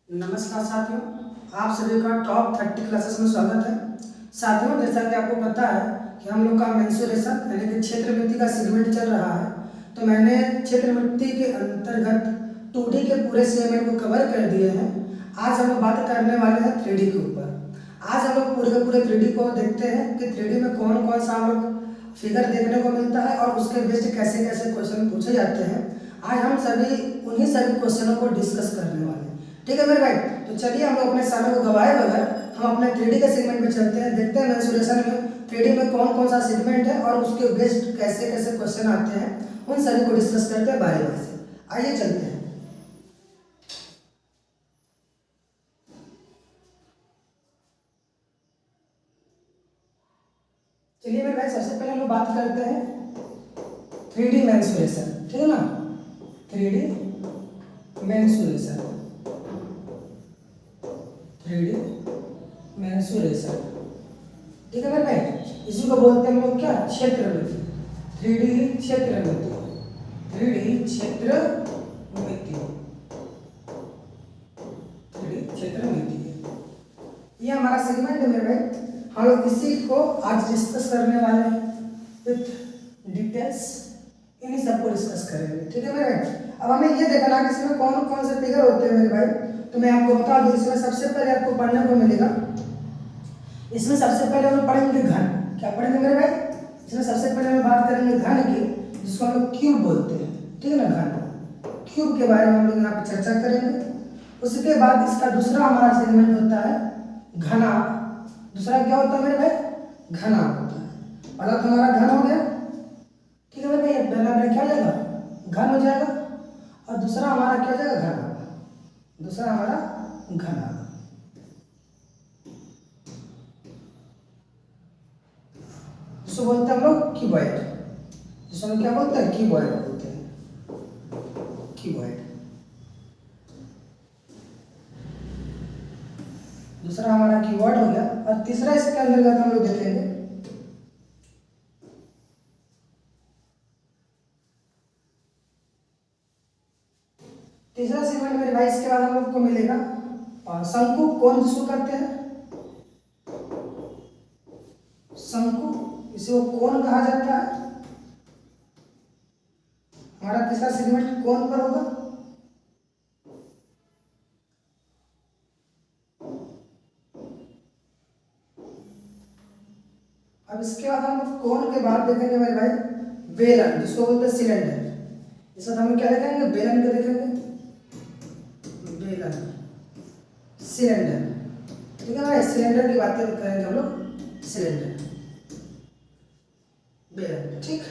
नमस्कार साथियों, आप सभी का टॉप 30 क्लासेस में स्वागत है। साथियों, जैसा कि आपको पता है कि हम लोग का मेंसुरेशन यानी कि क्षेत्रवृत्ति का सेगमेंट चल रहा है, तो मैंने क्षेत्रवृत्ति के अंतर्गत 2D के पूरे सेगमेंट को कवर कर दिए हैं। आज हम लोग बात करने वाले हैं 3D के ऊपर। आज हम लोग पूरे के पूरे 3D को देखते हैं कि 3D में कौन कौन सा हम लोग फिगर देखने को मिलता है और उसके बेस्ड कैसे कैसे क्वेश्चन पूछे जाते हैं। आज हम उन्हीं सभी क्वेश्चनों को डिस्कस करने वाले हैं। ठीक है मेरे भाई, तो चलिए हम लोग अपने समय को गवाए बगैर हम अपने 3D के सेगमेंट में चलते हैं। देखते हैं मेंसुरेशन में 3D में कौन कौन सा सेगमेंट है और उसके बेस्ड कैसे कैसे क्वेश्चन आते हैं, उन सभी को डिस्कस करते हैं बारी बारी से। आइए चलते हैं। चलिए मेरे भाई, सबसे पहले हम लोग बात करते हैं 3D मेंसुरेशन। ठीक है ना, 3D मेंसुरेशन, 3D मेंसुरेशन। ठीक है मेरे भाई, इसी को बोलते हैं हम लोग क्या, क्षेत्रवृत्ति। 3D क्षेत्रवृत्ति, 3D क्षेत्रवृत्ति, 3D क्षेत्रवृत्ति। ये हमारा सेगमेंट है मेरे भाई। हम लोग इसी को आज डिस्कस करने वाले हैं विथ डिटेल्स। इन्हीं सबको डिस्कस करेंगे। ठीक है मेरे भाई, अब हमें ये देखना कि इसमें कौन कौन से फिगर होते हैं मेरे भाई। तो मैं आपको बता दूं, इसमें सबसे पहले आपको पढ़ने को मिलेगा, इसमें सबसे पहले हम लोग पढ़ेंगे घन। क्या पढ़ेंगे मेरे भाई? इसमें सबसे पहले हम बात करेंगे घन की, जिसको हम लोग क्यूब बोलते हैं। ठीक है ना, घन क्यूब के बारे में हम लोग यहाँ पे चर्चा करेंगे। उसके बाद इसका दूसरा हमारा सेगमेंट होता है घना। दूसरा क्या होता है मेरे भाई? घना होता है। पहला तो हमारा घन हो गया। ठीक है मेरे भाई, पहला मेरा क्या हो जाएगा? घन हो जाएगा। और दूसरा हमारा क्या हो जाएगा? घना। दूसरा हमारा घना। जिसको बोलते हैं हम लोग क्यूबॉइड। जिसको हम क्या बोलते हैं? क्यूबॉइड बोलते हैं, क्यूबॉइड। दूसरा हमारा क्यूबॉइड हो गया। और तीसरा इसके अंतर्गत हम लोग देखेंगे तीसरा सेगमेंट मेरे भाई। इसके बाद हम लोग को मिलेगा शंकु कोण, जिसको कहते हैं शंकु, इसे वो कोण कहा जाता है। हमारा तीसरा सेगमेंट कोण पर होगा। अब इसके बाद हम लोग कोण के बाद देखेंगे मेरे भाई बेलन, जिसको बोलते हैं सिलेंडर। इस वक्त हम क्या देखेंगे? बेलन को देखेंगे, बेलन, सिलेंडर। ठीक है भाई, सिलेंडर की बातें करेंगे हम लोग, सिलेंडर, बेलन। ठीक,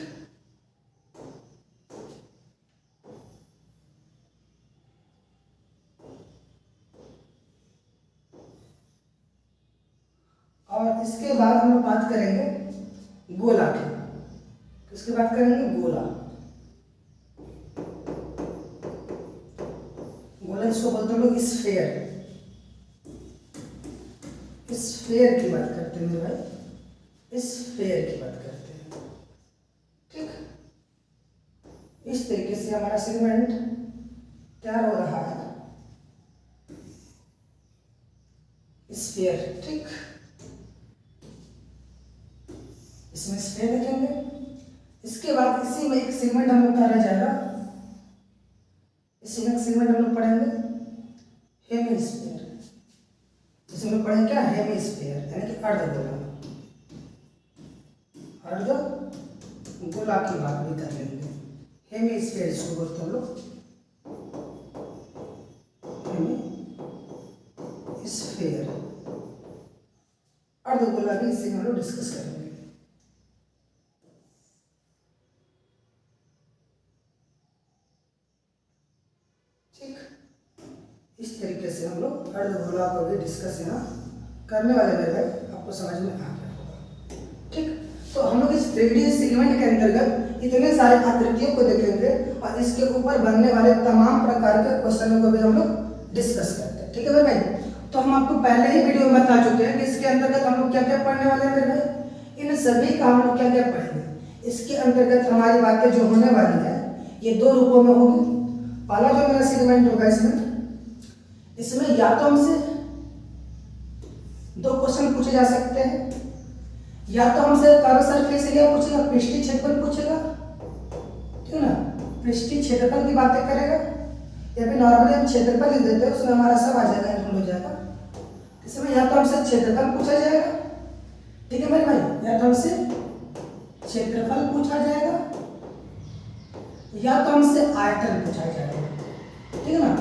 और इसके बाद हम लोग बात करेंगे गोला की। किसकी बात करेंगे? गोला। गोला जिसको बोलते हैं हम लोग स्फेयर। स्फेयर की बात करते हैं मेरे भाई, स्फेयर की बात करते हैं। ठीक, इस तरीके से हमारा सेगमेंट तैयार हो रहा है, स्फेयर। ठीक, इसमें स्फेयर देखेंगे। इसके बाद इसी में एक सेगमेंट हम लोग का रह जाएगा। इसी में एक सेगमेंट हम लोग पढ़ेंगे हेमिस्फीयर। इसमें लोग पढ़ेंगे क्या? हेमिस्फीयर, यानी कि अर्धगोला। अर्धगोला की बात भी कर लेंगे। हेमिस्फीयर जिसको बोलते हैं लोग, हेमिस्फीयर, अर्धगोला भी इसी में हम लोग डिस्कस करेंगे। इस तरीके से हम लोग अर्धगोला को भी डिस्कस यहाँ करने वाले मेरे भाई, आपको समझ में आ गया होगा। ठीक, तो हम लोग इस 3D सेगमेंट के अंतर्गत इतने सारे आकृतियों को देखेंगे और इसके ऊपर बनने वाले तमाम प्रकार के क्वेश्चनों को भी हम लोग डिस्कस करते हैं। ठीक है मेरे भाई, तो हम आपको पहले ही वीडियो में बता चुके हैं कि इसके अंतर्गत हम लोग क्या क्या पढ़ने वाले हैं मेरे भाई। इन सभी का हम लोग क्या क्या पढ़ेंगे। इसके अंतर्गत हमारी बातें जो होने वाली है ये दो रूपों में होगी। पहला जो मेरा सेगमेंट होगा, इसमें या तो हमसे दो क्वेश्चन पूछे जा सकते हैं, या तो हमसे कर्व सरफेस एरिया पूछेगा, पृष्ठीय क्षेत्रफल पूछेगा, ठीक है ना, पृष्ठीय क्षेत्रफल की बातें करेगा, या फिर नॉर्मली हम क्षेत्रफल लिख देते हैं, उसमें हमारा सब आ जाएगा, इंक्लूड हो जाएगा। इसमें या तो हमसे क्षेत्रफल पूछा जाएगा, ठीक है मेरे भाई, या तो हमसे क्षेत्रफल पूछा जाएगा, या तो हमसे आयतन पूछा जाएगा, ठीक है ना।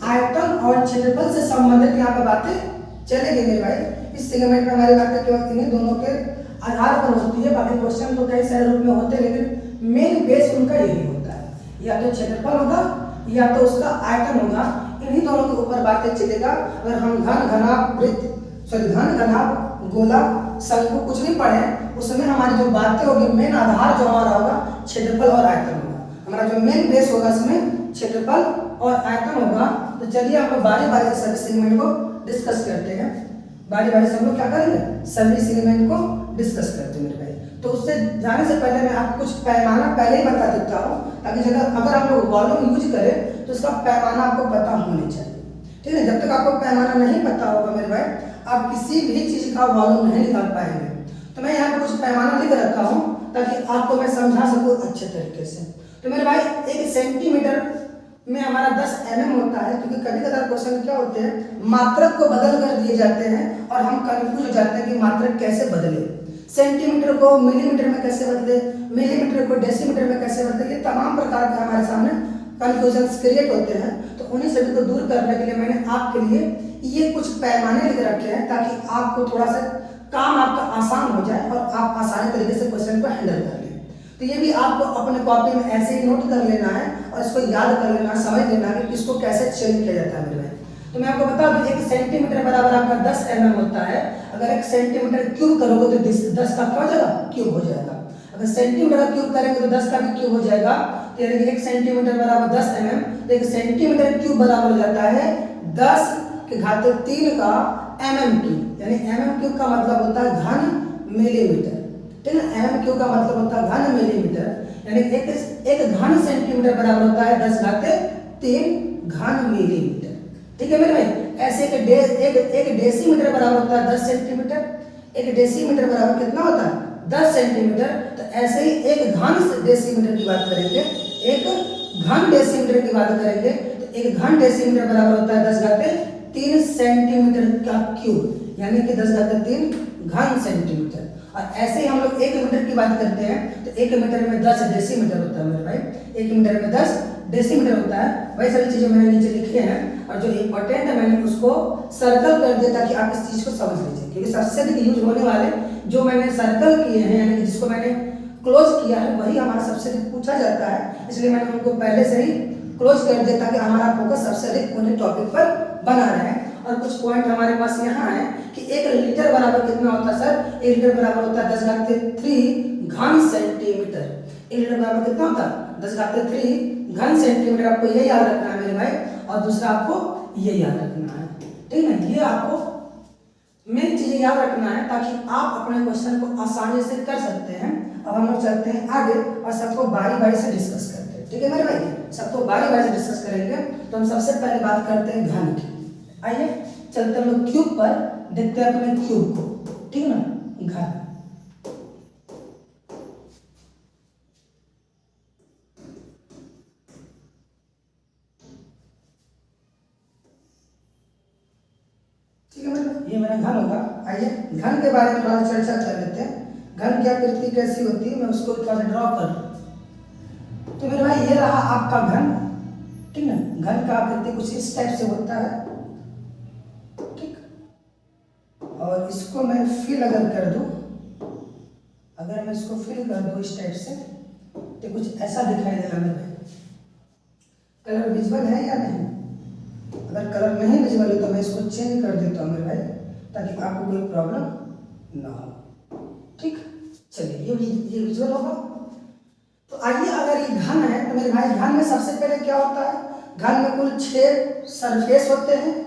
आयतन और क्षेत्रफल से संबंधित यहाँ पे बातें चलेगी मेरे भाई। इस सेगमेंट में हमारी बातें केवल इन्हीं दोनों के आधार पर होती है, बाकी क्वेश्चन तो कई सारे रूप में होते हैं, लेकिन मेन बेस उनका यही होता है, या तो क्षेत्रफल होगा या तो उसका आयतन होगा, इन्हीं दोनों के ऊपर बातें चलेगा। अगर हम घन घनाभ वृत्त घन घनाभ गोला शंकु कुछ नहीं पढ़े, उसमें हमारी जो बातें होगी, मेन आधार जो हमारा होगा क्षेत्रफल और आयतन होगा, हमारा जो मेन बेस होगा इसमें क्षेत्रफल और आयतन होगा। तो चलिए हम लोग बारी बारी से सभी सेगमेंट को डिस्कस करते हैं, बारी बारी से हम लोग क्या करेंगे, सभी सेगमेंट को डिस्कस करते हैं मेरे भाई। तो उससे जाने से पहले मैं आपको कुछ पैमाना पहले ही बता देता हूँ, ताकि अगर हम लोग वॉल्यूम यूज करें तो उसका पैमाना आपको पता होना चाहिए, ठीक है। जब तक आपको पैमाना नहीं पता होगा मेरे भाई, आप किसी भी चीज का वॉल्यूम नहीं निकाल पाएंगे। तो मैं यहाँ पे कुछ पैमाना लिख रखा हूँ ताकि आपको मैं समझा सकूँ अच्छे तरीके से। तो मेरे भाई 1 सेंटीमीटर में हमारा 10 mm होता है, क्योंकि कभी कभार क्वेश्चन क्या होते हैं, मात्रक को बदल कर दिए जाते हैं और हम कंफ्यूज हो जाते हैं कि मात्रक कैसे बदले, सेंटीमीटर को मिलीमीटर में कैसे बदले, मिलीमीटर को डेसीमीटर में कैसे बदले, ये तमाम प्रकार के हमारे सामने कंफ्यूजन क्रिएट होते हैं। तो उन्हीं सभी को दूर करने के लिए मैंने आपके लिए ये कुछ पैमाने लिख रखे हैं, ताकि आपको थोड़ा सा काम आपका आसान हो जाए और आप आसानी तरीके से क्वेश्चन को हैंडल कर लें। तो ये भी आपको अपने कॉपी में ऐसे ही नोट कर लेना है और इसको याद कर लेना, समझ लेना है कि इसको कैसे चेंज किया जाता है मेरे भाई। तो मैं आपको बता दूं, 1 सेंटीमीटर बराबर आपका 10 mm होता है। अगर 1 सेंटीमीटर क्यूब करोगे तो 10 का क्या हो जाएगा, क्यूब हो जाएगा। अगर सेंटीमीटर का क्यूब करेंगे तो 10 का भी क्यूब हो जाएगा। तो यानी कि 1 सेंटीमीटर बराबर 10 mm, तो 1 सेंटीमीटर क्यूब बराबर हो जाता है 10 की घात 3 का mm क्यूब, यानी mm क्यूब का मतलब होता है घन मिलीमीटर, ठीक है। mm क्यूब का मतलब होता है घन मिलीमीटर, यानी एक घन सेंटीमीटर बराबर होता है 10 घात 3 घन मिलीमीटर, ठीक है मेरे भाई। ऐसे एक डेसीमीटर बराबर होता है 10 सेंटीमीटर, एक डेसीमीटर बराबर कितना होता है 10 सेंटीमीटर। तो ऐसे ही एक घन डेसीमीटर की बात करेंगे, एक घन डेसीमीटर की बात करेंगे, तो एक घन डेसीमीटर बराबर होता है 10 घात 3 सेंटीमीटर का क्यूब, यानी कि 10 घात 3 घन सेंटीमीटर। और ऐसे ही हम लोग 1 मीटर की बात करते हैं, तो 1 मीटर में 10 डेसीमीटर होता है मेरे भाई, 1 मीटर में 10 डेसीमीटर होता है। वही सारी चीजें मैंने नीचे लिखी हैं, और जो इम्पोर्टेंट है मैंने उसको सर्कल कर दिया ताकि आप इस चीज को समझ लीजिए, क्योंकि सबसे अधिक यूज होने वाले जो मैंने सर्कल किए हैं, यानी कि जिसको मैंने क्लोज किया है, वही हमारा सबसे अधिक पूछा जाता है। इसलिए मैंने उनको पहले से ही क्लोज कर दिया ताकि हमारा फोकस सबसे अधिक उन्हीं टॉपिक पर बना रहे। और कुछ पॉइंट हमारे पास यहाँ है कि 1 लीटर बराबर कितना होता है सर, 1 लीटर बराबर होता है 10 घात 3 घन सेंटीमीटर। 1 लीटर बराबर कितना होता है 10 घात 3 घन सेंटीमीटर। आपको ये याद रखना है मेरे भाई, और दूसरा आपको ये याद रखना है, ठीक है। ये आपको मेन चीजें याद रखना है ताकि आप अपने क्वेश्चन को आसानी से कर सकते हैं। अब हम लोग चलते हैं आगे और सबको बारी बारी से डिस्कस करते हैं, ठीक है मेरे भाई, सबको बारी बारी से डिस्कस करेंगे। तो हम सबसे पहले बात करते हैं घन की। आइए चलते हम लोग क्यूब पर, देखते हैं अपने क्यूब को, ठीक है ना, घन। ठीक है मेरा, ये मेरा घन होगा। आइए घन के बारे में थोड़ा चर्चा कर लेते हैं। घन की आकृति कैसी होती है, मैं उसको थोड़ा सा ड्रॉ कर लूं। तो मेरे भाई ये रहा आपका घन, ठीक है। घन का आकृति कुछ इस टाइप से होता है, और इसको मैं फिल अगर कर दूं, अगर मैं इसको फिल कर दूं इस टाइप से, तो कुछ ऐसा दिखाई देगा मेरे भाई। कलर विजुअल है या नहीं? अगर कलर नहीं विजुअल है तो मैं इसको चेंज कर देता हूँ मेरे भाई, ताकि आपको कोई प्रॉब्लम ना हो, ठीक। चलिए ये विजुअल होगा। तो आइए, अगर ये घन है तो मेरे भाई घन में सबसे पहले क्या होता है, घन में कुल 6 सरफेस होते हैं,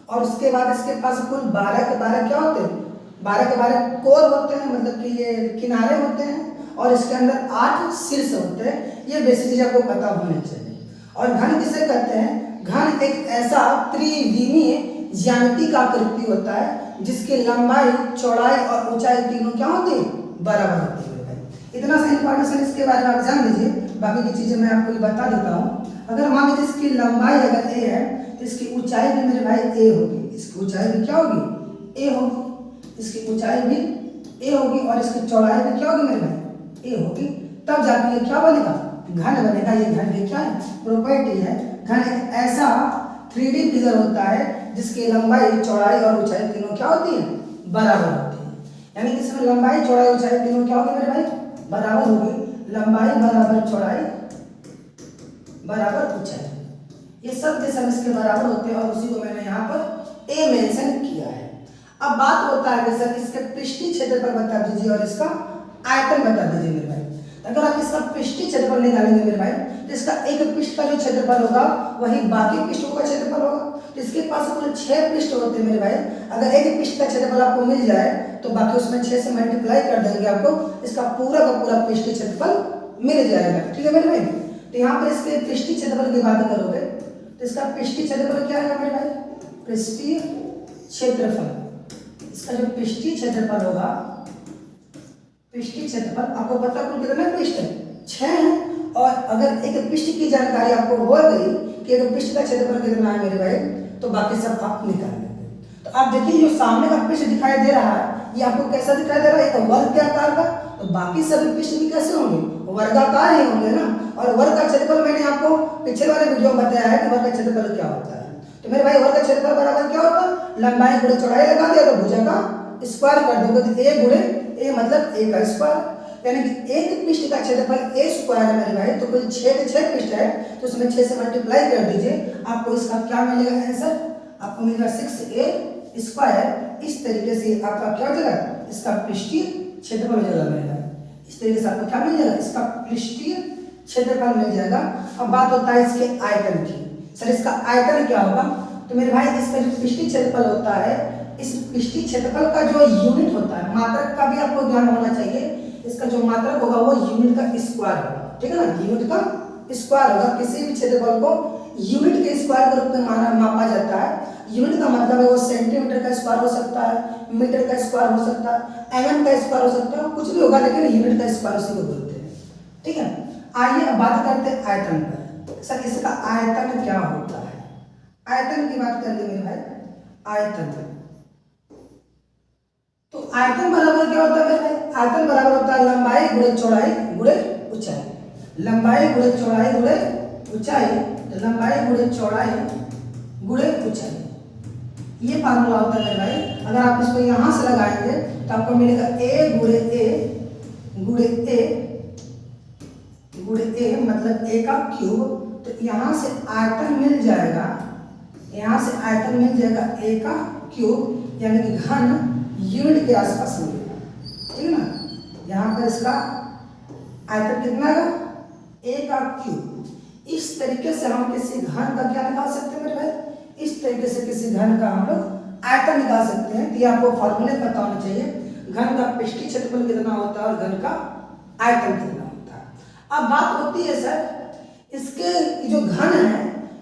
और उसके बाद इसके पास कुल 12 के 12 क्या होते हैं, 12 के 12 कोर होते हैं, मतलब कि ये किनारे होते हैं, और इसके अंदर 8 शीर्ष होते हैं। ये बेसिक चीज आपको पता होनी चाहिए। और घन किसे कहते हैं, घन एक ऐसा त्रिविमीय ज्यामिति का आकृति होता है जिसकी लंबाई, चौड़ाई और ऊंचाई तीनों क्या होती है? बराबर होती है भाई। इतना सा इंफॉर्मेशन इसके बारे में आप जान लीजिए, बाकी की चीजें मैं आपको बता देता हूँ। अगर मान लीजिए इसकी लंबाई अगर ए है तो इसकी ऊंचाई भी मेरे भाई ए होगी, इसकी ऊंचाई भी क्या होगी? ए होगी। इसकी ऊंचाई भी ए होगी और इसकी चौड़ाई भी क्या होगी मेरे भाई? ए होगी। तब जाके ये क्या बनेगा? घन बनेगा। ये घन की क्या है? प्रॉपर्टी है। घन एक ऐसा 3D फिगर होता है जिसकी लंबाई, चौड़ाई और ऊंचाई तीनों क्या होती है? बराबर होती है। यानी कि इसमें लंबाई, चौड़ाई, ऊंचाई तीनों क्या होगी मेरे भाई? बराबर होगी। लंबाई बराबर चौड़ाई बराबर ऊंचाई, ये सब के सब इसके बराबर होते हैं और उसी को मैंने यहाँ पर ए मेंशन किया है। अब बात होता है कि सर इसके पृष्ठीय क्षेत्रफल बता दीजिए और इसका आयतन बता दीजिए मेरे भाई। अगर आप इसका पृष्ठीय क्षेत्रफल निकालेंगे मेरे भाई तो इसका एक पृष्ठ का जो क्षेत्रफल होगा वही बाकी पृष्ठों का क्षेत्रफल होगा। तो इसके पास कुल 6 पृष्ठ होते हैं मेरे भाई। अगर एक पृष्ठ का क्षेत्रफल आपको मिल जाए तो बाकी उसमें 6 से मल्टीप्लाई कर देंगे, आपको इसका पूरा का पूरा पृष्ठीय क्षेत्रफल मिल जाएगा। ठीक है मेरे भाई। तो यहाँ पर इसके पृष्ठीय क्षेत्रफल की बात करोगे तो इसका पृष्ठीय क्षेत्रफल क्या है मेरे भाई? पृष्ठीय क्षेत्रफल, इसका जो पृष्ठीय क्षेत्रफल होगा, पृष्ठीय क्षेत्रफल आपको पता कुल कितने पृष्ठ है? 6 है। और अगर एक पृष्ठ की जानकारी आपको हो गई कि एक पृष्ठ का क्षेत्रफल कितना है मेरे भाई, तो बाकी सब आप निकाल लेंगे। तो आप देखिए जो सामने का पृष्ठ दिखाई दे रहा है ये आपको कैसा दिखाई दे रहा है? एक वर्ग के आकार का। तो बाकी सभी पृष्ठ भी कैसे होंगे? वर्गाकार ही होंगे ना। और वर्ग का क्षेत्रफल मैंने आपको पिछले वाले वीडियो में बताया है कि वर्ग का क्षेत्रफल क्या होता है। तो मेरे भाई वर्ग का क्षेत्रफल बराबर क्या होता है? लंबाई गुणे चौड़ाई लगा दिया तो भुजा का स्क्वायर कर दोगे तो ए गुणे ए मतलब ए का स्क्वायर। यानी कि एक पृष्ठ का क्षेत्रफल ए स्क्वायर है मेरे भाई। तो कुल 6 के 6 पृष्ठ है तो उसमें 6 से मल्टीप्लाई कर दीजिए, आपको इसका क्या मिलेगा आंसर? आपको मिलेगा 6a स्क्वायर। इस तरीके से आपका क्या हो जाएगा? इसका पृष्ठीय क्षेत्रफल हो जाएगा मेरे भाई। इस तरीके से आपको क्या मिल जाएगा? इसका पृष्ठीय क्षेत्रफल मिल जाएगा। अब बात होता है इसके आयतन की। सर इसका आयतन क्या होगा? तो मेरे भाई इसका जो पृष्ठीय क्षेत्रफल होता है, इस पृष्ठीय क्षेत्रफल का जो यूनिट होता है, मात्रक का भी आपको ज्ञान होना चाहिए। इसका जो मात्रक होगा वो यूनिट का स्क्वायर होगा। ठीक है ना? यूनिट का स्क्वायर होगा। किसी भी क्षेत्रफल को यूनिट के स्क्वायर के रूप में मापा जाता है। यूनिट का मतलब है वो सेंटीमीटर का स्क्वायर हो सकता है, मीटर का स्क्वायर हो सकता है, एमएम का स्क्वायर हो सकता है, कुछ भी होगा लेकिन यूनिट का स्क्वायर उसी को बोलते हैं। ठीक है। आइए अब बात करते हैं आयतन पर। सर इसका आयतन क्या होता है? आयतन की बात करेंगे मेरे भाई। आयतन, तो आयतन बराबर क्या होता है मेरे भाई? आयतन बराबर होता है लंबाई गुणे चौड़ाई गुणे ऊंचाई। लंबाई गुणे चौड़ाई गुणे ऊंचाई, तो लंबाई गुणे चौड़ाई गुणे ऊंचाई, ये फार्मूला होता है मेरे भाई। अगर आप इसको यहां से लगाएंगे तो आपको मिलेगा ए गुणे ए मतलब ए का क्यूब। तो यहां से आयतन मिल जाएगा, यहां से आयतन मिल जाएगा ए का क्यूब, यानी कि घन यूनिट के आसपास मिलेगा। ठीक है ना? यहाँ पर इसका आयतन कितना है? ए का क्यूब। इस तरीके से हम किसी घन का क्या निकाल सकते हैं मेरे भाई? इस तरीके से किसी घन का हम लोग आयतन निकाल सकते हैं। तो ये आपको फॉर्मूले पता होना चाहिए। घन का पृष्ठीय क्षेत्रफल कितना होता है और घन का आयतन कितना होता है। अब बात होती है सर इसके जो घन है,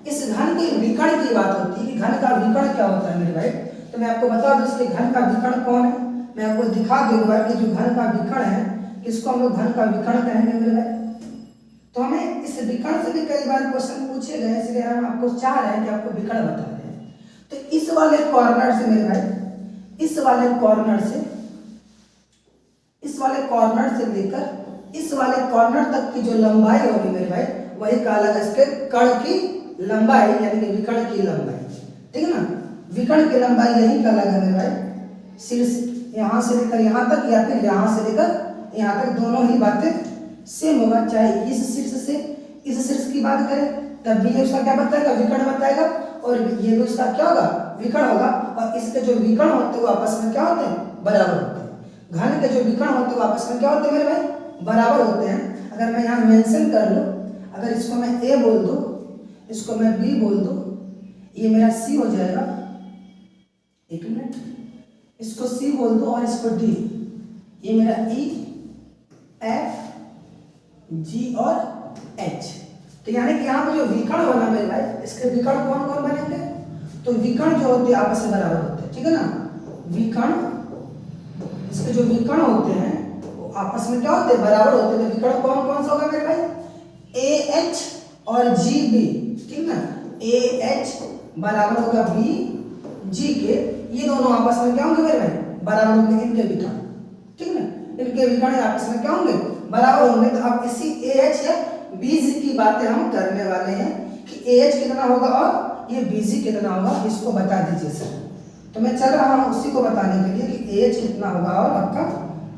इस घन के विकर्ण की बात होती है। घन का विकर्ण क्या होता है मेरे भाई? तो मैं आपको बता दूं इसके घन का विकर्ण कौन है। मैं आपको दिखा दूंगा कि जो घन का विकर्ण है किसको हम लोग घन का विकर्ण कहेंगे मेरे भाई। तो हमें इस विकर्ण से भी कई बार क्वेश्चन पूछे गए, इसलिए हम आपको चाह रहे हैं कि आपको विकर्ण बता दें। तो इस वाले कॉर्नर से मेरे भाई, इस वाले कॉर्नर से लेकर इस वाले कॉर्नर तक की जो लंबाई होगी मेरे भाई वही कहा इसके कर्ण की लंबाई, यानी कि विकर्ण की लंबाई। ठीक है ना? विकर्ण की लंबाई यही का लगा मेरे भाई। शीर्ष यहाँ से लेकर यहाँ तक या फिर यहाँ से लेकर यहाँ तक, दोनों ही बातें सेम होगा। चाहे इस शीर्ष से इस शीर्ष की बात करें तब भी ये उसका क्या बताएगा? विकर्ण बताएगा। और ये भी उसका क्या होगा? विकर्ण होगा। और इसके जो विकर्ण होते हैं वो आपस में क्या होते हैं? बराबर होते हैं। घन के जो विकर्ण होते हैं वो आपस में क्या होते हैं मेरे भाई? बराबर होते हैं। अगर मैं यहाँ मेंशन कर लूँ, अगर इसको मैं ए बोल दूँ, इसको मैं बी बोल दूँ, ये मेरा सी हो जाएगा। एक मिनट, इसको सी बोल दो और इसको डी, ये मेरा ई एफ जी और एच। तो यानी कि यहाँ पे जो विकर्ण बना मेरे भाई, इसके विकर्ण कौन कौन बनेंगे? तो विकर्ण जो होते हैं आपस में बराबर होते हैं, ठीक है ना। विकर्ण, इसके जो विकर्ण होते हैं वो आपस में क्या होते हैं? बराबर होते हैं। तो विकर्ण कौन कौन सा होगा मेरे भाई? AH और GB, ठीक ना। AH बराबर होगा BG के, ये दोनों आपस में क्या होंगे मेरे भाई? बराबर होंगे इनके विकर्ण, ठीक ना। इनके विकर्ण आपस में क्या होंगे? बराबर होंगे। तो अब इसी AH या BG की बातें हम करने वाले हैं कि AH कितना होगा और ये BG कितना होगा, इसको बता दीजिए सर। तो मैं चल रहा हूँ उसी को बताने के लिए कि AH कितना होगा और आपका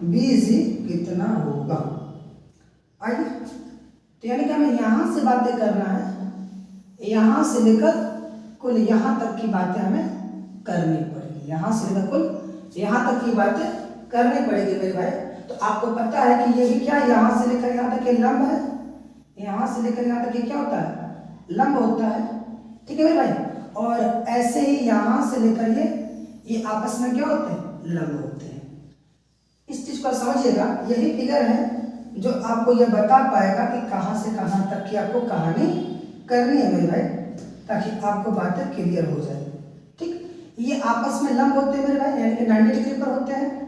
BG कितना होगा। आइए, तो यानी कि हमें यहाँ से बातें करना है, यहाँ से लेकर कुल यहाँ तक की बातें हमें करनी पड़ेगी। यहाँ से लेकर कुल यहाँ तक की बातें करनी पड़ेगी मेरे भाई। तो आपको पता है कि ये भी क्या, यहाँ से लेकर यहाँ तक ये लंब है, यहाँ से लेकर यहाँ तक ये क्या होता है? लंब होता है, ठीक है मेरे भाई। और ऐसे ही यहाँ से लेकर ये आपस में क्या होते हैं? लंब होते हैं। इस चीज को समझिएगा, यही फिगर है जो आपको ये बता पाएगा कि कहाँ से कहाँ तक की आपको कहानी करनी है मेरे भाई, ताकि आपको बातें क्लियर हो जाए, ठीक। ये आपस में लंब होते हैं मेरे भाई, यानी कि 90 डिग्री पर होते हैं।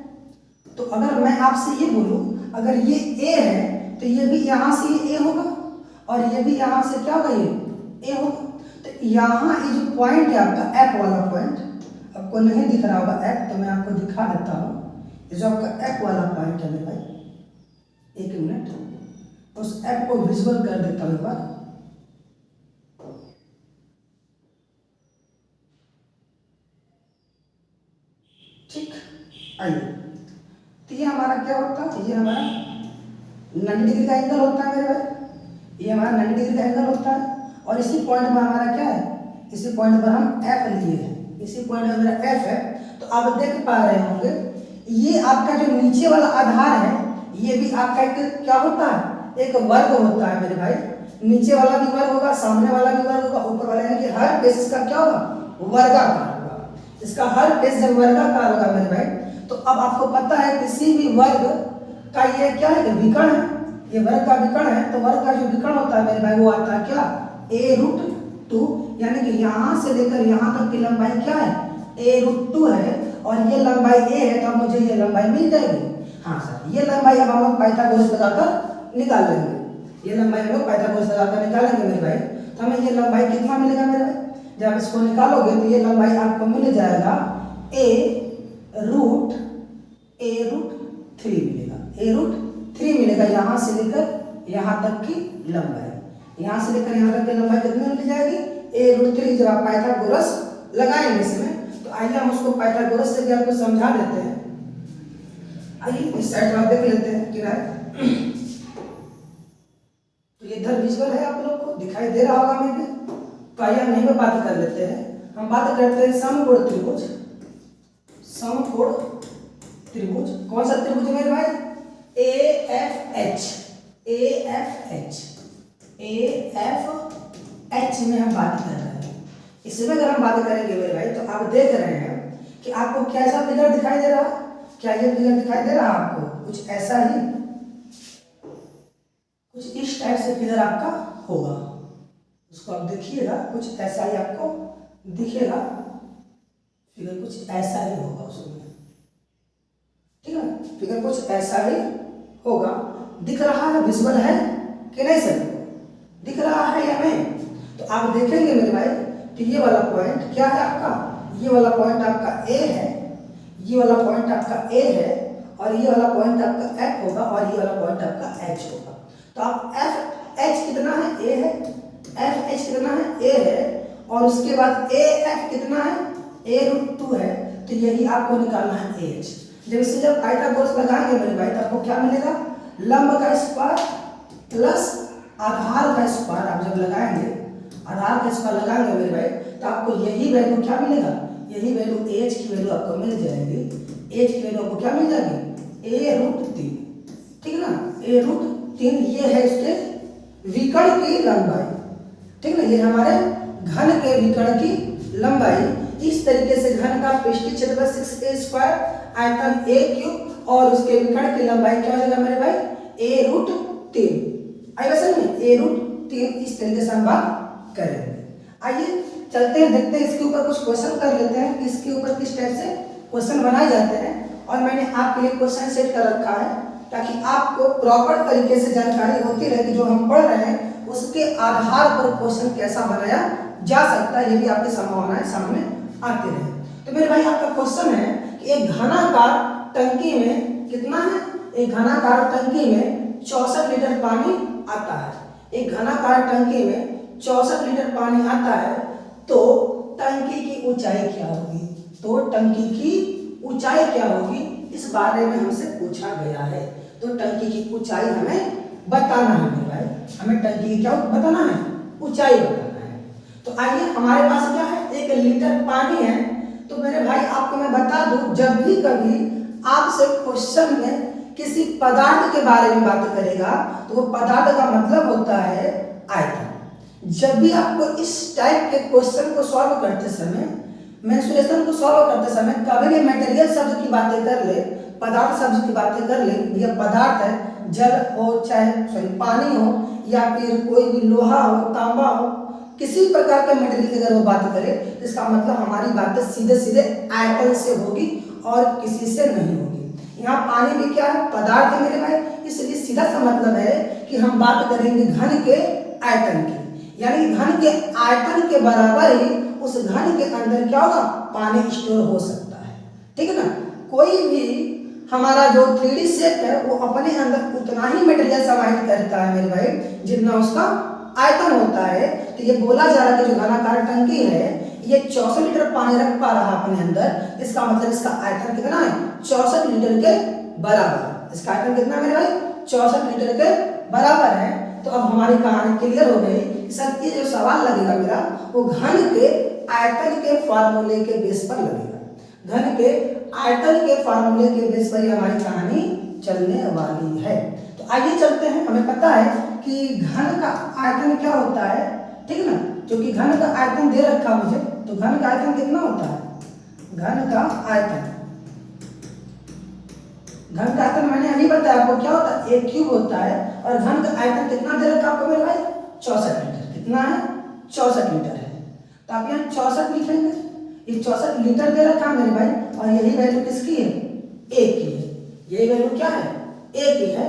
तो अगर मैं आपसे ये बोलूं, अगर ये A है तो ये भी यहाँ से ये A होगा और ये भी यहाँ से क्या होगा? ये A होगा। तो यहाँ ये जो पॉइंट है आपका F वाला पॉइंट, आपको नहीं दिख रहा होगा F, तो मैं आपको दिखा देता हूँ। ये जो आपका F वाला पॉइंट है मेरे भाई, एक मिनट, उस F को विजुअल कर देता हूँ एक बार। ठीक, आइए, तो ये हमारा क्या होता है? ये हमारा 90 डिग्री का एंगल होता है मेरे भाई, ये हमारा 90 डिग्री का एंगल होता है। और इसी पॉइंट पर हमारा क्या है? इसी पॉइंट पर हम F लिए हैं, इसी पॉइंट पर मेरा F है। तो आप देख पा रहे होंगे, ये आपका जो नीचे वाला आधार है, ये भी आपका एक क्या होता है? एक वर्ग होता है मेरे भाई। नीचे वाला भी वर्ग होगा, सामने वाला भी वर्ग होगा, ऊपर वाला, यानी कि हर फेस इसका क्या होगा? वर्गाकार होगा। इसका हर फेस जब वर्गाकार होगा मेरे भाई, तो अब आपको पता है किसी भी वर्ग का ये क्या है? विकर्ण है। ये वर्ग का विकर्ण है, तो वर्ग का जो विकर्ण होता है मेरे भाई वो आता है क्या? A√2, यानी कि यहाँ से लेकर यहाँ तक की लंबाई क्या है? A√2 है, और ये लंबाई A है, तो मुझे ये लंबाई मिल जाएगी। हाँ सर, ये लंबाई अब हम लोग पाइथागोरस लगाकर निकाल लेंगे। ये लंबाई हम लोग पाइथागोरस लगाकर निकालेंगे मेरे भाई। तो हमें ये लंबाई कितना मिलेगा मेरे भाई? जब इसको निकालोगे तो ये लंबाई आपको मिल जाएगा A√3 मिलेगा। A√3 मिलेगा, यहाँ से लेकर यहाँ तक की लंबाई। यहाँ से लेकर यहाँ तक की लंबाई कितनी मिल जाएगी? A√3। जब आप पाइथागोरस लगाएंगे इसमें, तो आइए हम उसको पाइथागोरस से भी आपको समझा देते हैं। आइए इस साइड पर देख लेते हैं किनारे। तो ये इधर विजुअल है, आप लोग को दिखाई दे रहा होगा मेरे। तो आइए हम यहीं पर बात कर लेते हैं। हम बात करते हैं समकोण त्रिभुज। समकोण त्रिभुज कौन सा त्रिभुज मेरे भाई? AFH। AFH में हम बात कर रहे हैं। इसमें अगर हम बात करेंगे मेरे भाई, तो आप देख रहे हैं कि आपको कैसा फिगर दिखाई दे रहा है? क्या ये फिगर दिखाई दे रहा है आपको? कुछ ऐसा ही, कुछ इस टाइप से फिगर आपका होगा। उसको आप देखिएगा, कुछ ऐसा ही आपको दिखेगा फिगर, कुछ ऐसा ही होगा उसमें, ठीक है। फिगर कुछ ऐसा ही होगा। दिख रहा है? विजुअल है कि नहीं सर? दिख रहा है या नहीं? तो आप देखेंगे मेरे भाई, तो ये वाला पॉइंट क्या है आपका? ये वाला पॉइंट आपका A है, ये वाला पॉइंट आपका A है, और ये वाला पॉइंट आपका F होगा, और ये वाला पॉइंट आपका H होगा। तो आप FH कितना है? A है। FH कितना है? A है। और उसके बाद AF कितना है? A√2 है। तो यही आपको निकालना है AH। जब पाइथागोरस लगाएंगे मेरे भाई, तो आपको क्या मिलेगा? लंब का स्क्वायर प्लस आधार का स्क्वायर। आप जब लगाएंगे, आधार का स्क्वायर लगाएंगे मेरे भाई, तो आपको यही वैल्यू क्या मिलेगा? यही वैल्यू AH की वैल्यू आपको मिल जाएगी। AH की वैल्यू आपको क्या मिल जाएगी? A√3, ठीक है ना। A√3 ये है इसके विकर्ण की लंबाई, ठीक है ना। ये हमारे घन के विकर्ण की लंबाई। इस तरीके से घन का पृष्ठीय क्षेत्रफल 6a², आयतन a³ और उसके विकर्ण की लंबाई क्या हो जाएगा मेरे भाई? A√3। आई समझ में? 3 इस तरीके से हम बात करेंगे। आइए चलते हैं, देखते हैं इसके ऊपर कुछ क्वेश्चन कर लेते हैं, इसके ऊपर किस टाइप से क्वेश्चन बनाए जाते हैं। और मैंने आपके लिए क्वेश्चन सेट कर रखा है ताकि आपको प्रॉपर तरीके से जानकारी होती रहे कि जो हम पढ़ रहे हैं उसके आधार पर क्वेश्चन कैसा बनाया जा सकता है, ये भी आपकी संभावनाएं सामने आती रहे। तो मेरे भाई आपका क्वेश्चन है कि एक घनाकार टंकी में कितना है, एक घनाकार टंकी में 64 लीटर पानी आता है। एक घनाकार टंकी में 64 लीटर पानी आता है, तो टंकी की ऊंचाई क्या होगी, तो टंकी की ऊंचाई क्या होगी, इस बारे में हमसे पूछा गया है। तो टंकी की ऊंचाई हमें बताना है मेरे भाई, हमें टंकी की क्या बताना है, ऊंचाई बताना है। तो आइए हमारे पास क्या है, 1 लीटर पानी है। तो मेरे भाई आपको मैं बता दूं, जब भी कभी आपसे क्वेश्चन में किसी पदार्थ के बारे में बात करेगा तो वो पदार्थ का मतलब होता है आयतन। जब भी आपको इस टाइप के क्वेश्चन को सॉल्व करते समय, मेंसुरेशन को सॉल्व करते समय कभी भी मटेरियल शब्द की बातें कर ले, पदार्थ शब्द की बातें कर ले, यह पदार्थ है, जल हो चाहे पानी हो या फिर कोई भी लोहा हो, तांबा हो, किसी प्रकार के मटेरियल की अगर वो बात करे तो इसका मतलब हमारी बातें सीधे सीधे आयतन से होगी और किसी से नहीं होगी। यहाँ पानी भी क्या है, पदार्थ है मेरे भाई, इसलिए सीधा सा मतलब है कि हम बात करेंगे घन के आयतन की, यानी घन के आयतन के बराबर ही उस घन के अंदर क्या होगा, पानी स्टोर हो सकता है। ठीक है ना, कोई भी हमारा जो 3D शेप है वो अपने अंदर उतना ही मटेरियल समाहित करता है मेरे भाई जितना उसका आयतन होता है। तो ये बोला जा रहा है कि जो घनाकार टंकी है ये 64 लीटर पानी रख पा रहा है अपने अंदर, इसका मतलब इसका आयतन कितना है, 64 लीटर के बराबर। इसका आयतन कितना मेरे भाई, 64 लीटर के बराबर है। तो अब हमारी कहानी क्लियर हो गई। सर ये जो सवाल लगेगा मेरा वो घन के आयतन के फार्मूले के बेस पर लगेगा, घन के आयतन के फार्मूले के बेस पर हमारी कहानी चलने वाली है। तो आइए चलते हैं, हमें पता है कि घन का आयतन क्या होता है, ठीक है ना, क्योंकि घन का आयतन दे रखा मुझे, तो घन का आयतन कितना होता है, घन का आयतन, घन का आयतन मैंने अभी बताया आपको क्या होता है, 1 क्यूब होता है। और घन का आयतन कितना दे रखा आपको मेरे भाई, 64 लीटर। कितना है, 64 लीटर है। तो आप यहाँ 64 लिखेंगे, ये 64 लीटर दे रखा है मेरे भाई, और यही वैल्यू किसकी है, 1 की है। यही वैल्यू क्या है, 1 की है।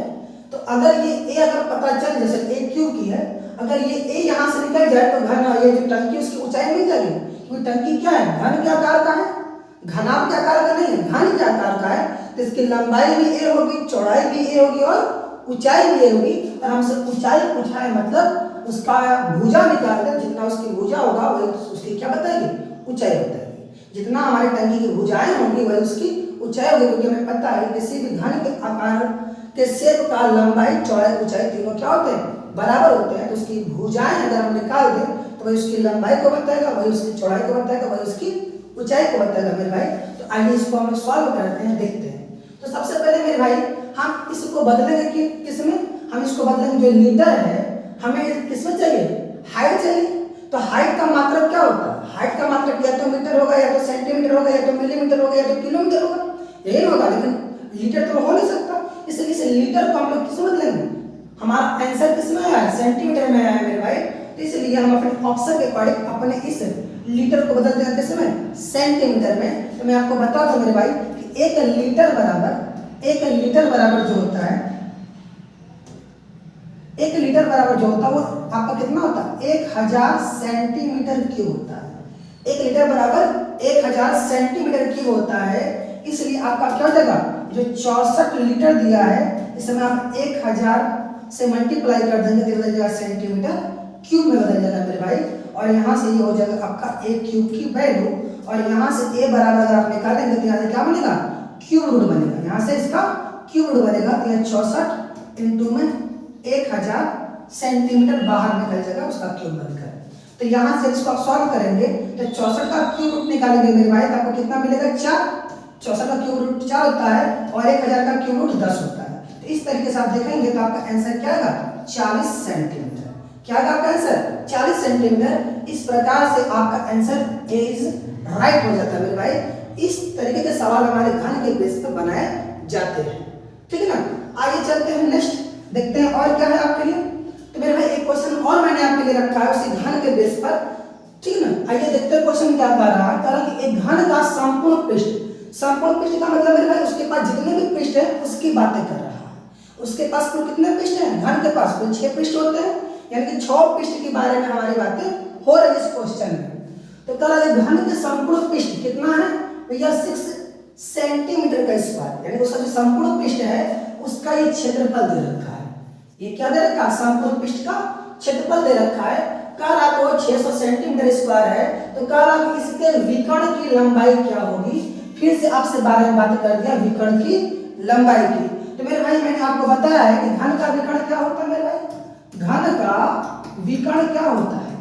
तो अगर ये ए अगर पता चल, जैसे 1 क्यूब की है, अगर ये ए यहाँ से निकल जाए तो घन, ये जो टंकी उसकी ऊंचाई मिल जाएगी, क्योंकि टंकी क्या है, घन के आकार का है, घनाभ के आकार का नहीं है, घन के आकार का है। तो इसकी लंबाई भी ए होगी, चौड़ाई भी ए होगी और ऊंचाई भी ए होगी। और हमसे ऊंचाई पूछा है, मतलब उसका भुजा निकाल कर जितना उसकी भुजा होगा वही उसकी क्या बताएगी, ऊंचाई बताएगी। जितना हमारी टंकी की भुजाएं होंगी वही उसकी ऊंचाई होगी, क्योंकि हमें पता है किसी भी घन के आकार के शेप का लंबाई, चौड़ाई, ऊंचाई तीनों क्या होते हैं, बराबर होते हैं। तो उसकी भुजाएं अगर हम निकाल दें तो वही उसकी लंबाई को बताएगा, वही उसकी चौड़ाई को बताएगा, वही उसकी ऊंचाई को बताएगा मेरे भाई। तो आइए इसको हम सॉल्व करते हैं, देखते हैं। तो सबसे पहले मेरे भाई हम इसको बदलेंगे कि किसमें, हम इसको बदलेंगे जो लीटर है हमें किसमें चाहिए, हाइट चाहिए। तो हाइट का मात्रक क्या होता है, हाइट का मात्रक या तो मीटर होगा, या तो सेंटीमीटर होगा, या तो मिलीमीटर होगा, या तो किलोमीटर होगा, यही होगा। लेकिन लीटर तो हो नहीं सकता, इसलिए इस लीटर को हम लोग किसमें बदलेंगे, हमारा आंसर किसमें आया है, सेंटीमीटर में आया है मेरे भाई। तो इसलिए हम अपने ऑप्शन के अकॉर्डिंग अपने इस लीटर को बदल देंगे किसमें, सेंटीमीटर में। तो मैं आपको बता दूं मेरे भाई कि 1 लीटर बराबर, 1 लीटर बराबर जो होता है, 1 लीटर बराबर जो होता है वो आपका कितना होता है, 1000 सेंटीमीटर क्यूब होता है। 1 लीटर बराबर 1000 सेंटीमीटर क्यूब होता है। इसलिए आपका क्या हो जाएगा, जो 64 लीटर दिया है इसमें आप 1000 से मल्टीप्लाई कर देंगे तो बदल जाएगा सेंटीमीटर क्यूब में बदल जाएगा मेरे भाई। और यहाँ से ये हो जाएगा आपका 1 क्यूब की वैल्यू, और यहाँ से ए बराबर अगर आप निकालेंगे तो यहाँ से क्या बनेगा, क्यूब रूट बनेगा। यहाँ से इसका क्यूब रूट बनेगा, तो यह 64 इंटू में 1000 सेंटीमीटर बाहर निकल जाएगा उसका क्यूब बनकर। तो यहाँ से इसको आप सॉल्व करेंगे तो 64 का क्यूब रूट निकालेंगे मेरे भाई, तो आपको कितना मिलेगा, 4। 64 का क्यूब रूट 4 होता है और 1000 का क्यूब रूट 10 होता है। तो इस तरीके से आप देखेंगे तो आपका आंसर क्या आएगा, 40 सेंटीमीटर। क्या आएगा आपका आंसर, 40 सेंटीमीटर। इस प्रकार से आपका आंसर इज राइट हो जाता है मेरे भाई। इस तरीके के सवाल हमारे घन के बेस पर बनाए जाते हैं, ठीक है ना। आइए चलते हैं नेक्स्ट, देखते हैं और क्या है आपके लिए। तो तो मेरे भाई एक क्वेश्चन और मैंने आपके लिए रखा है उसी घन के बेस पर, ठीक है ना। आइए देखते हैं क्वेश्चन क्या कह रहा है। कह रहा है कि एक घन का संपूर्ण पृष्ठ, संपूर्ण पृष्ठ का मतलब मेरे भाई उसके पास जितने भी पृष्ठ है उसकी बातें कर रहा है। उसके पास कुल कितने पृष्ठ हैं? घन के पास कुल 6 पृष्ठ होते हैं, यानी कि 6 पृष्ठ के बारे में हमारी बातें हो रही है इस क्वेश्चन में। तो कह रहा है घन के संपूर्ण पृष्ठ कितना है? भैया 6 सेंटीमीटर का स्क्वायर, यानी उसका जो संपूर्ण पृष्ठ है उसका ये क्षेत्रफल दे रखा है। ये क्या दे रखा है? संपूर्ण पृष्ठ का क्षेत्रफल दे रखा है। कह रहा को 600 सेंटीमीटर स्क्वायर है, तो कह रहा कि इसके विकर्ण की लंबाई क्या होगी। फिर से आपसे बारे में बात कर दिया विकर्ण की लंबाई की। तो मेरे भाई मैंने आपको बताया है कि घन का विकर्ण क्या होता है मेरे भाई? घन का विकर्ण क्या होता है?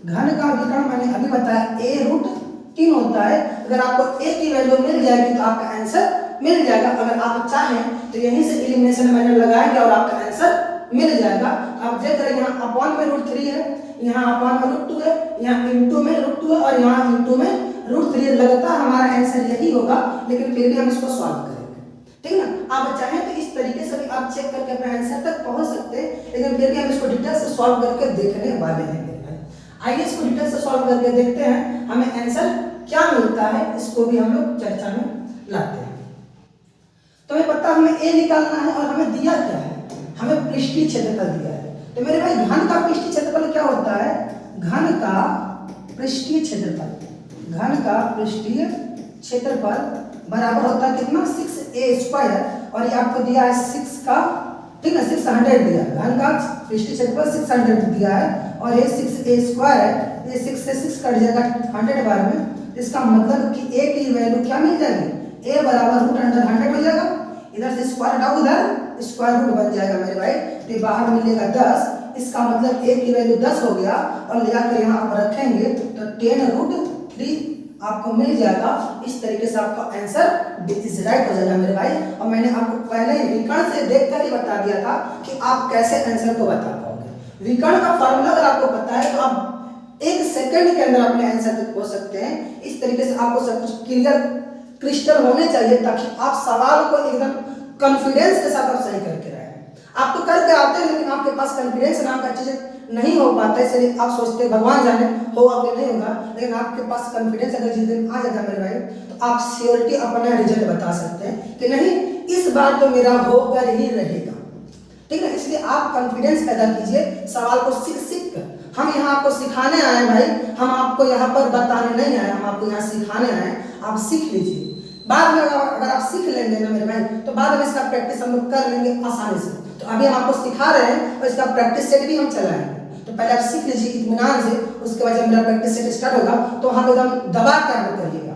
घन का विकर्ण मैंने अभी बताया a√3 होता है। अगर आपको a की वैल्यू मिल जाएगी तो आपका आंसर मिल जाएगा। अगर आप चाहें तो यहीं से एलिमिनेशन मैंने लगाएंगे और आपका आंसर मिल जाएगा। आप देख रहे हैं यहाँ अपॉन में √3 है, यहाँ अपॉन में √2 है, यहाँ इंटू में √2 है और यहाँ इंटू में √3 लगता है हमारा आंसर यही होगा, लेकिन फिर भी हम इसको सॉल्व करेंगे, ठीक है ना। आप चाहें तो इस तरीके से भी आप चेक करके अपने आंसर तक पहुंच सकते हैं, लेकिन फिर भी हम इसको डिटेल से सॉल्व करके देखने वाले हैं मेरे भाई। आइए इसको डिटेल से सॉल्व करके देखते हैं हमें आंसर क्या मिलता है, इसको भी हम लोग चर्चा में लाते हैं। तो हमें पता हमें a निकालना है और हमें दिया क्या है? हमें पृष्ठीय क्षेत्रफल दिया है। तो मेरे भाई घन का पृष्ठीय क्षेत्रफल क्या होता है? घन का पृष्ठीय क्षेत्रफल, घन का पृष्ठीय क्षेत्रफल बराबर होता है कितना? 6a²। और ये आपको दिया है 6 का, ठीक है, 600 दिया है। घन का पृष्ठीय क्षेत्रफल 600 दिया है और ये 6a² है। ये 6 से 6 कट जाएगा 100 बार में। इसका मतलब कि a की वैल्यू क्या मिल जाएगी? a बराबर √100 हो जाएगा। इधर से स्क्वायर हटाओ, उधर स्क्वायर रूट बन जाएगा मेरे भाई। तो बाहर मिलेगा 10। इसका मतलब a की वैल्यू 10 हो गया और ले जाकर यहाँ आप रखेंगे तो 10√3 आपको मिल जाएगा। इस तरीके से आपका आंसर इज राइट हो जाएगा मेरे भाई। और मैंने आपको पहले ही विकर्ण से देखकर ही बता दिया था कि आप कैसे आंसर को बता पाओगे। विकर्ण का फॉर्मूला अगर आपको पता है तो आप 1 सेकंड के अंदर अपने आंसर तक पहुंच सकते हैं। इस तरीके से आपको सब कुछ क्लियर क्रिस्टल होने चाहिए ताकि आप सवाल को एकदम कॉन्फिडेंस के साथ आप सही करके रहे। आप तो करके आते हैं लेकिन आपके पास कॉन्फिडेंस नाम का चीज नहीं हो पाता है, इसलिए आप सोचते भगवान जाने होगा कि नहीं होगा। लेकिन आपके पास कॉन्फिडेंस अगर जिस दिन आ जाएगा मेरे भाई तो आप श्योरिटी अपना रिजल्ट बता सकते हैं कि नहीं इस बार तो मेरा होकर ही रहेगा, ठीक है। इसलिए आप कॉन्फिडेंस पैदा कीजिए सवाल को सीख कर। हम यहाँ आपको सिखाने आए भाई, हम आपको यहाँ पर बताने नहीं आए, हम आपको यहाँ सिखाने आए। आप सीख लीजिए, बाद में अगर आप सीख लेंगे ना मेरे भाई तो बाद में इसका प्रैक्टिस हम लोग कर लेंगे आसानी से। तो अभी हम आपको सिखा रहे हैं और इसका प्रैक्टिस सेट भी हम चलाएंगे। तो पहले आप सीख लीजिए इत्मीनान से, उसके बाद जब मेरा प्रैक्टिस सेट स्टार्ट होगा तो हम एकदम दबा के आप करिएगा।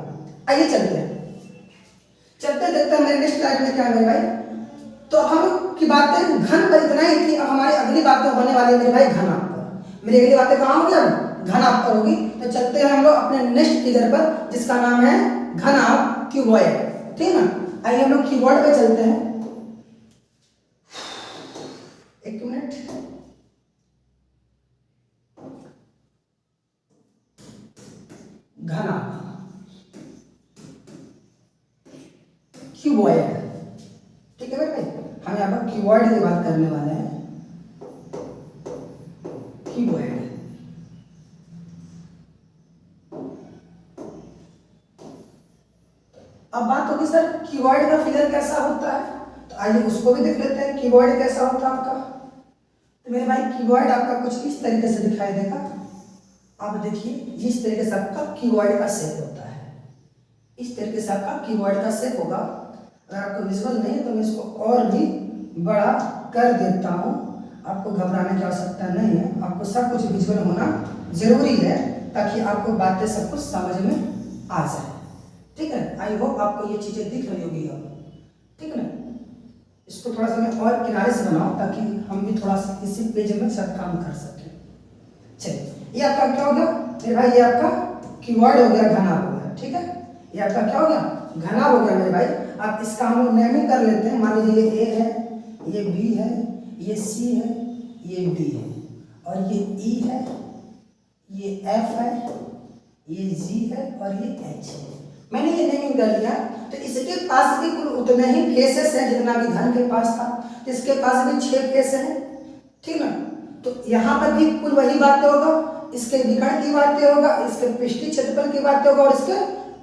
आइए चलते हैं, चलते देखते हैं मेरे नेक्स्ट स्लाइड में क्या है मेरे भाई। तो हम की बातें घन पर इतना ही थी। अब हमारी अगली बातें होने वाली है मेरे भाई घनाभ पर। मेरी अगली बातें कहाँ होगी? अब घनाभ पर होगी। तो चलते हैं हम लोग अपने नेक्स्ट फिगर पर जिसका नाम है घनाभ क्यूबॉइड, ठीक है ना। आइए हम लोग कीबोर्ड पे चलते हैं। एक मिनट, घनाभ क्यूबॉइड, ठीक है भाई। हम यहाँ पर क्यूबॉइड की बात करने वाले हैं। क्यूबॉइड अब बात होगी सर क्यूबॉइड का फिगर कैसा होता है, तो आइए उसको भी देख लेते हैं। क्यूबॉइड कैसा होता है आपका? तो मेरे भाई क्यूबॉइड आपका कुछ इस तरीके से दिखाई देगा। आप देखिए इस तरीके से आपका क्यूबॉइड का शेप होता है। इस तरीके से आपका क्यूबॉइड का शेप होगा। अगर आपको विजुअल नहीं है तो मैं इसको और भी बड़ा कर देता हूँ। आपको घबराने की आवश्यकता नहीं है, आपको सब कुछ विजुअल होना जरूरी है ताकि आपको बातें सब कुछ समझ में आ जाए, ठीक है। आई होप आपको ये चीजें दिख रही होगी अब, ठीक है ना। इसको थोड़ा सा मैं और किनारे से बनाऊं ताकि हम भी थोड़ा सा इसी पेज में सब काम कर सकें। चलिए ये आपका क्या हो गया मेरे भाई? ये आपका कीवर्ड हो गया, घनाभ हो गया, ठीक है। ये आपका क्या हो गया? घनाभ हो गया मेरे भाई। अब इसका हम लोग नेमिंग कर लेते हैं। मान लीजिए ये ए है, ये बी है, ये सी है, ये डी है और ये ई है, ये एफ है, ये जी है और ये एच है। मैंने ये नेमिंग कर लिया। तो इसके पास भी कुल उतने ही फेसेस हैं जितना भी घन के पास था। इसके पास भी 6 फेस हैं, ठीक ना। तो यहाँ पर भी कुल वही बातें होगा, इसके विकर्ण की बातें होगा, इसके पृष्ठीय क्षेत्रफल की बातें होगा और इसके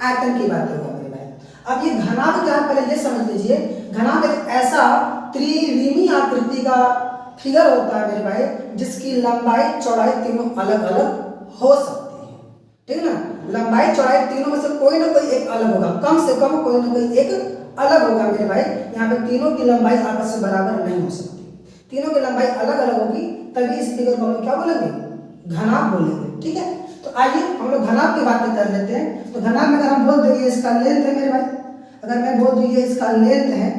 आयतन की बातें होगा मेरे भाई। अब ये घनाभ क्या है पहले ये समझ लीजिए। घनाभ एक ऐसा त्रिविमीय आकृति का फिगर होता है मेरे भाई जिसकी लंबाई चौड़ाई तीनों अलग अलग हो सकती है, ठीक है ना। लंबाई चौड़ाई तीनों में से कोई ना कोई एक अलग होगा, कम से कम कोई ना कोई एक अलग होगा मेरे भाई। यहाँ पे तीनों की लंबाई आपस में बराबर नहीं हो सकती, तीनों की लंबाई अलग अलग होगी, तभी इस फिगर को हम लोग क्या बोलेंगे, घनाभ बोलेंगे, ठीक है। तो आइए हम लोग घनाभ की बातें कर लेते हैं। तो घनाभ में अगर हम बोल देंगे इसका लेंथ है मेरे भाई, अगर मैं बोल दूँ ये इसका लेंथ है,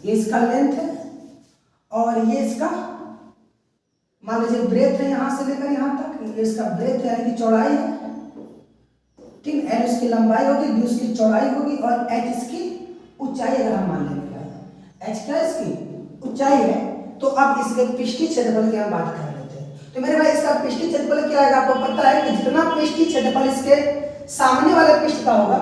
ये इसका लेंथ है और ये इसका मान लीजिए ब्रेथ है, यहाँ से लेकर यहाँ तक, ये इसका ब्रेथ है यानी कि चौड़ाई है, ठीक है। एल इसकी लंबाई होगी, बी उसकी चौड़ाई होगी और एच इसकी ऊंचाई अगर हम मान लेंगे, एच क्या इसकी ऊंचाई है। तो अब इसके पृष्ठीय क्षेत्रफल की हम बात कर लेते हैं। तो मेरे भाई इसका पृष्ठीय क्षेत्रफल क्या आएगा, आपको पता है कि जितना पृष्ठीय क्षेत्रफल इसके सामने वाले पृष्ठ का होगा,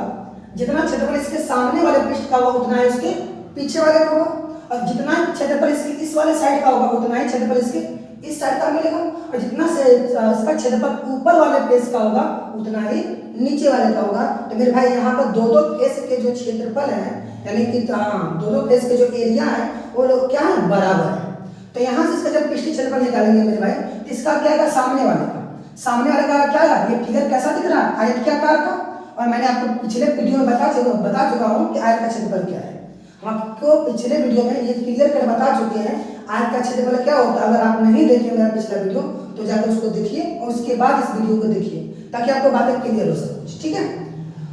जितना क्षेत्रफल इसके सामने वाले पृष्ठ का होगा उतना ही उसके पीछे वाले का होगा, और जितना क्षेत्रफल इसके इस वाले साइड का होगा उतना ही क्षेत्रफल इसके इस साइड का मिलेगा, और जितना से इसका क्षेत्रफल ऊपर वाले फेस का होगा उतना ही नीचे वाले का होगा। तो मेरे भाई यहाँ पर दो फेस के जो क्षेत्रफल है यानी कि दो फेस के जो एरिया है वो लोग क्या है, बराबर है। तो यहाँ से इसका जब पृष्ठीय क्षेत्रफल निकालेंगे मेरे भाई, तो इसका क्या है, सामने वाले का, सामने वाले का क्या है, ये फिगर कैसा दिख रहा है, आयत के आकार का। और मैंने आपको पिछले वीडियो में बता चुका हूँ कि आयत का क्षेत्रफल क्या है। हम आपको पिछले वीडियो में ये क्लियर कर बता चुके हैं आयत का क्षेत्रफल क्या होता है। अगर आप नहीं देखे मेरा पिछला वीडियो तो जाकर उसको देखिए और उसके बाद इस वीडियो को देखिए ताकि आपको बातें क्लियर हो सके, ठीक है।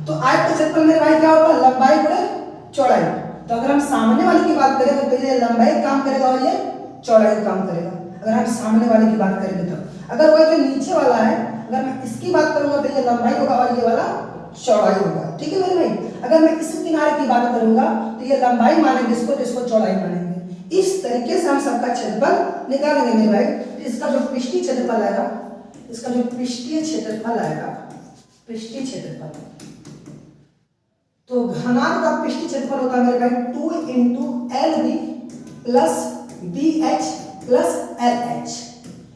तो आयत का क्षेत्रफल मेरे भाई क्या होता है, लंबाई गुणे चौड़ाई। तो अगर हम सामने वाले की बात करें तो ये लंबाई काम करेगा और ये चौड़ाई काम करेगा, अगर हम सामने वाले की बात करेंगे तो। अगर वो जो नीचे वाला है अगर मैं इसकी बात करूंगा तो ये लंबाई होगा और ये वाला चौड़ाई होगा, ठीक है मेरे भाई। अगर मैं इस किनारे की बात करूंगा तो ये लंबाई मानेंगे इसको, तो इसको चौड़ाई मानेंगे। इस तरीके से हम सबका क्षेत्रफल निकालेंगे मेरे भाई। तो इसका जो पृष्ठीय क्षेत्रफल आएगा, इसका जो पृष्ठीय क्षेत्रफल आएगा, पृष्ठीय क्षेत्रफल, तो घनाभ का पृष्ठीय क्षेत्रफल होता है मेरे भाई 2 × LB plus BH plus LH,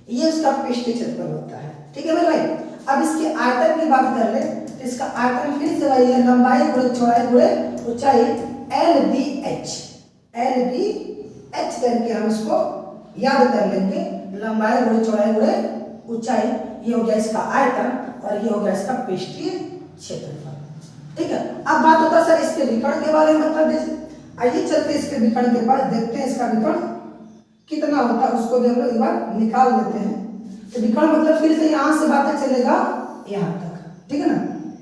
ये उसका पृष्ठीय क्षेत्रफल होता है, ठीक है मेरे भाई। अब इसके आयतन की बात कर ले तो इसका आयतन फिर से वही है, लंबाई गुणे चौड़ाई गुणे ऊंचाई LBH करके हम इसको याद कर लेंगे। लंबाई गुणे चौड़ाई गुणे ऊंचाई, ये हो गया इसका आयतन और ये हो गया इसका पृष्ठीय क्षेत्रफल, ठीक है। अब बात होता है सर इसके विकर्ण के बारे में बता दीजिए। आइए चलते इसके विकर्ण के पास, देखते हैं इसका विकर्ण कितना होता है, उसको भी हम लोग एक बार निकाल लेते हैं। तो विकर्ण मतलब फिर से यहाँ से बातें चलेगा यहाँ तक, ठीक है ना,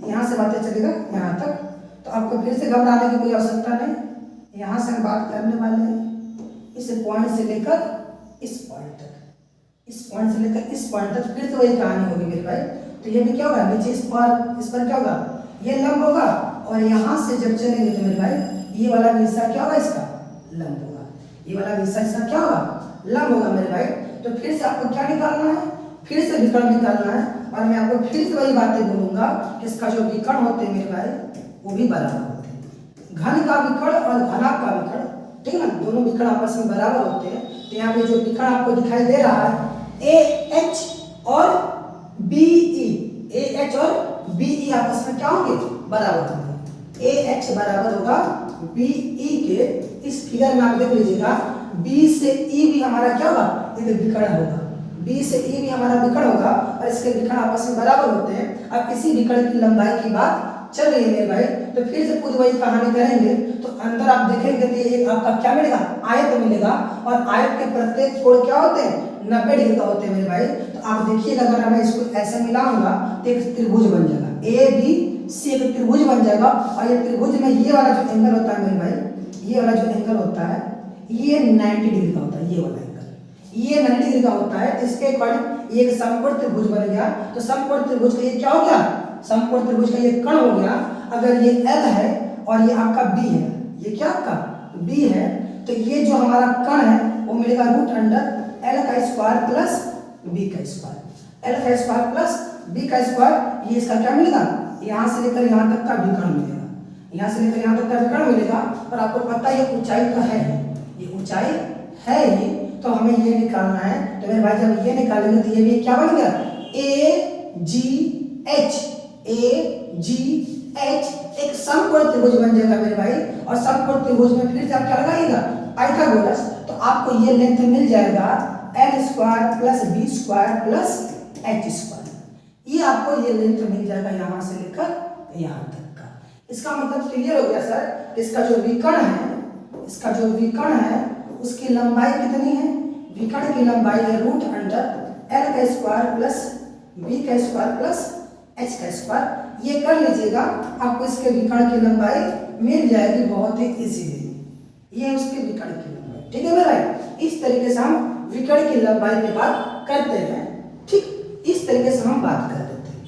यहाँ से बातें चलेगा यहाँ तक। तो आपको फिर से घबराने की कोई आवश्यकता नहीं, यहाँ से हम बात करने वाले हैं इस पॉइंट से लेकर इस पॉइंट तक, इस पॉइंट से लेकर इस पॉइंट तक, फिर से वही कहानी होगी मेरे भाई। तो ये भी क्या होगा, नीचे इस पर क्या होगा, ये लंब होगा, और यहाँ से जब चलेंगे तो मेरे भाई ये वाला हिस्सा क्या होगा, इसका लंब होगा, ये वाला हिस्सा इसका क्या होगा, लंब होगा मेरे भाई। तो फिर से आपको क्या निकालना है, फिर से विकर्ण निकालना है, और मैं आपको फिर से वही बातें बोलूंगा कि इसका जो विकर्ण होते हैं मेरे भाई वो भी बराबर होते हैं। घन का विकर्ण और घनाभ का विकर्ण, ठीक है ना, दोनों विकर्ण आपस में बराबर होते हैं। तो यहाँ पे जो विकर्ण आपको दिखाई दे रहा है AH और BE, AH और BE आपस में क्या होंगे, बराबर होंगे। AH बराबर होगा BE के, इस फिगर में आप देख लीजिएगा B से E भी हमारा क्या होगा, ये विकर्ण होगा, B से E भी हमारा विकर्ण होगा और इसके विकर्ण आपस में बराबर होते हैं। अब इसी विकर्ण की लंबाई की बात चल रही है मेरे भाई। तो फिर से पूरी वही कहानी करेंगे। तो अंदर आप देखेंगे तो ये आपका क्या मिलेगा, आयत मिलेगा, और आयत के प्रत्येक छोर क्या होते हैं, 90 डिग्री का होते हैं मेरे भाई। तो आप देखिएगा अगर मैं इसको ऐसे मिलाऊंगा तो एक त्रिभुज बन जाएगा, ABC एक त्रिभुज बन जाएगा। और ये त्रिभुज में ये वाला जो एंगल होता है मेरे भाई, ये वाला जो एंगल होता है ये 90 डिग्री का होता है, ये वाला एंगल ये 90 डिग्री का होता है। तो इसके अकॉर्डिंग एक समकोण त्रिभुज बन गया। तो समकोण त्रिभुज का ये क्या हो गया, समकोण त्रिभुज का ये कर्ण हो गया। अगर ये L है और ये आपका B है, ये क्या आपका B है, तो ये जो हमारा कर्ण है वो मिलेगा √अंडर L का स्क्वायर प्लस B का स्क्वायर, L का स्क्वायर प्लस B का स्क्वायर। ये इसका क्या मिलेगा, यहाँ से लेकर यहाँ तक का विकर्ण मिलेगा, यहाँ से लेकर यहाँ तक का विकर्ण मिलेगा। और आपको पता है ये ऊंचाई तो है, ये ऊंचाई है ही। तो हमें ये निकालना है। तो मेरे भाई जब ये निकालेंगे तो ये भी क्या बन गया, AGH, AGH एक समकोण त्रिभुज बन जाएगा मेरे भाई। और समकोण त्रिभुज में फिर से आप क्या लगाइएगा, पाइथागोरस। तो आपको ये लेंथ मिल जाएगा n square plus b square plus h square. ये आपको ये लेंथ मिल जाएगा यहाँ से लेकर यहाँ तक का। इसका मतलब क्लियर हो गया सर। इसका जो विकर्ण है, इसका जो विकर्ण है उसकी लंबाई कितनी है, विकर्ण की लंबाई है रूट अंडर l का स्क्वायर प्लस b का स्क्वायर प्लस h का स्क्वायर। ये कर लीजिएगा, आपको इसके विकर्ण की लंबाई मिल जाएगी बहुत ही इजीली। ये उसके विकर्ण की लंबाई, ठीक है मेरा। इस तरीके से हम विकर्ण की लंबाई की बात करते हैं, ठीक, इस तरीके से हम बात कर देते हैं।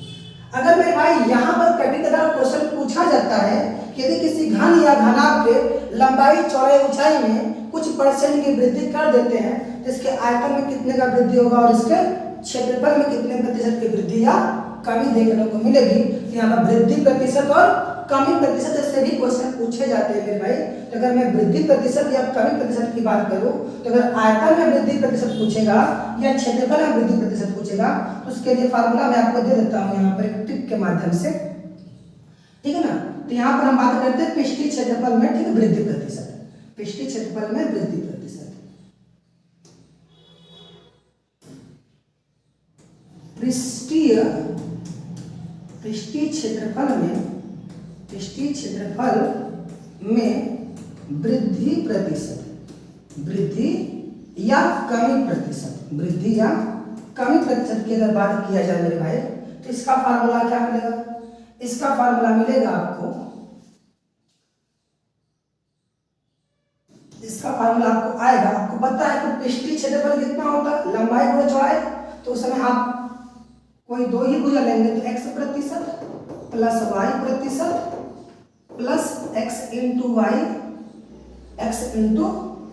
अगर मेरे भाई यहाँ पर पर्टिकुलर क्वेश्चन पूछा जाता है कि यदि किसी घन या घनाभ के लंबाई चौड़ाई ऊंचाई में कुछ परसेंट की वृद्धि कर देते हैं तो इसके आयतन में कितने का वृद्धि होगा और इसके क्षेत्रफल में कितने प्रतिशत की वृद्धि या कमी देखने को मिलेगी। यहाँ पर वृद्धि प्रतिशत और कमी प्रतिशत से भी क्वेश्चन पूछे जाते हैं मेरे भाई। तो अगर मैं वृद्धि प्रतिशत या कमी प्रतिशत की बात करूं तो अगर आयतन में वृद्धि प्रतिशत पूछेगा या क्षेत्रफल में वृद्धि प्रतिशत पूछेगा तो उसके लिए फार्मूला मैं आपको दे देता हूं यहाँ पर एक टिप के माध्यम से, ठीक है ना। तो यहाँ पर हम बात करते हैं पृष्ठीय क्षेत्रफल में, ठीक है, वृद्धि प्रतिशत, पृष्ठीय क्षेत्रफल में वृद्धि प्रतिशत। पृष्ठीय क्षेत्रफल में वृद्धि प्रतिशत, वृद्धि या कमी प्रतिशत, वृद्धि या कमी प्रतिशत की अगर बात किया जाए मेरे भाई तो इसका फार्मूला क्या मिलेगा, इसका फार्मूला मिलेगा आपको, इसका फार्मूला आपको आएगा, आपको पता है कि पृष्ठीय क्षेत्रफल कितना होता है, लंबाई गुणा चौड़ाई। तो उस समय आप कोई दो ही भुजा लेंगे तो x प्रतिशत प्लस y प्रतिशत plus x into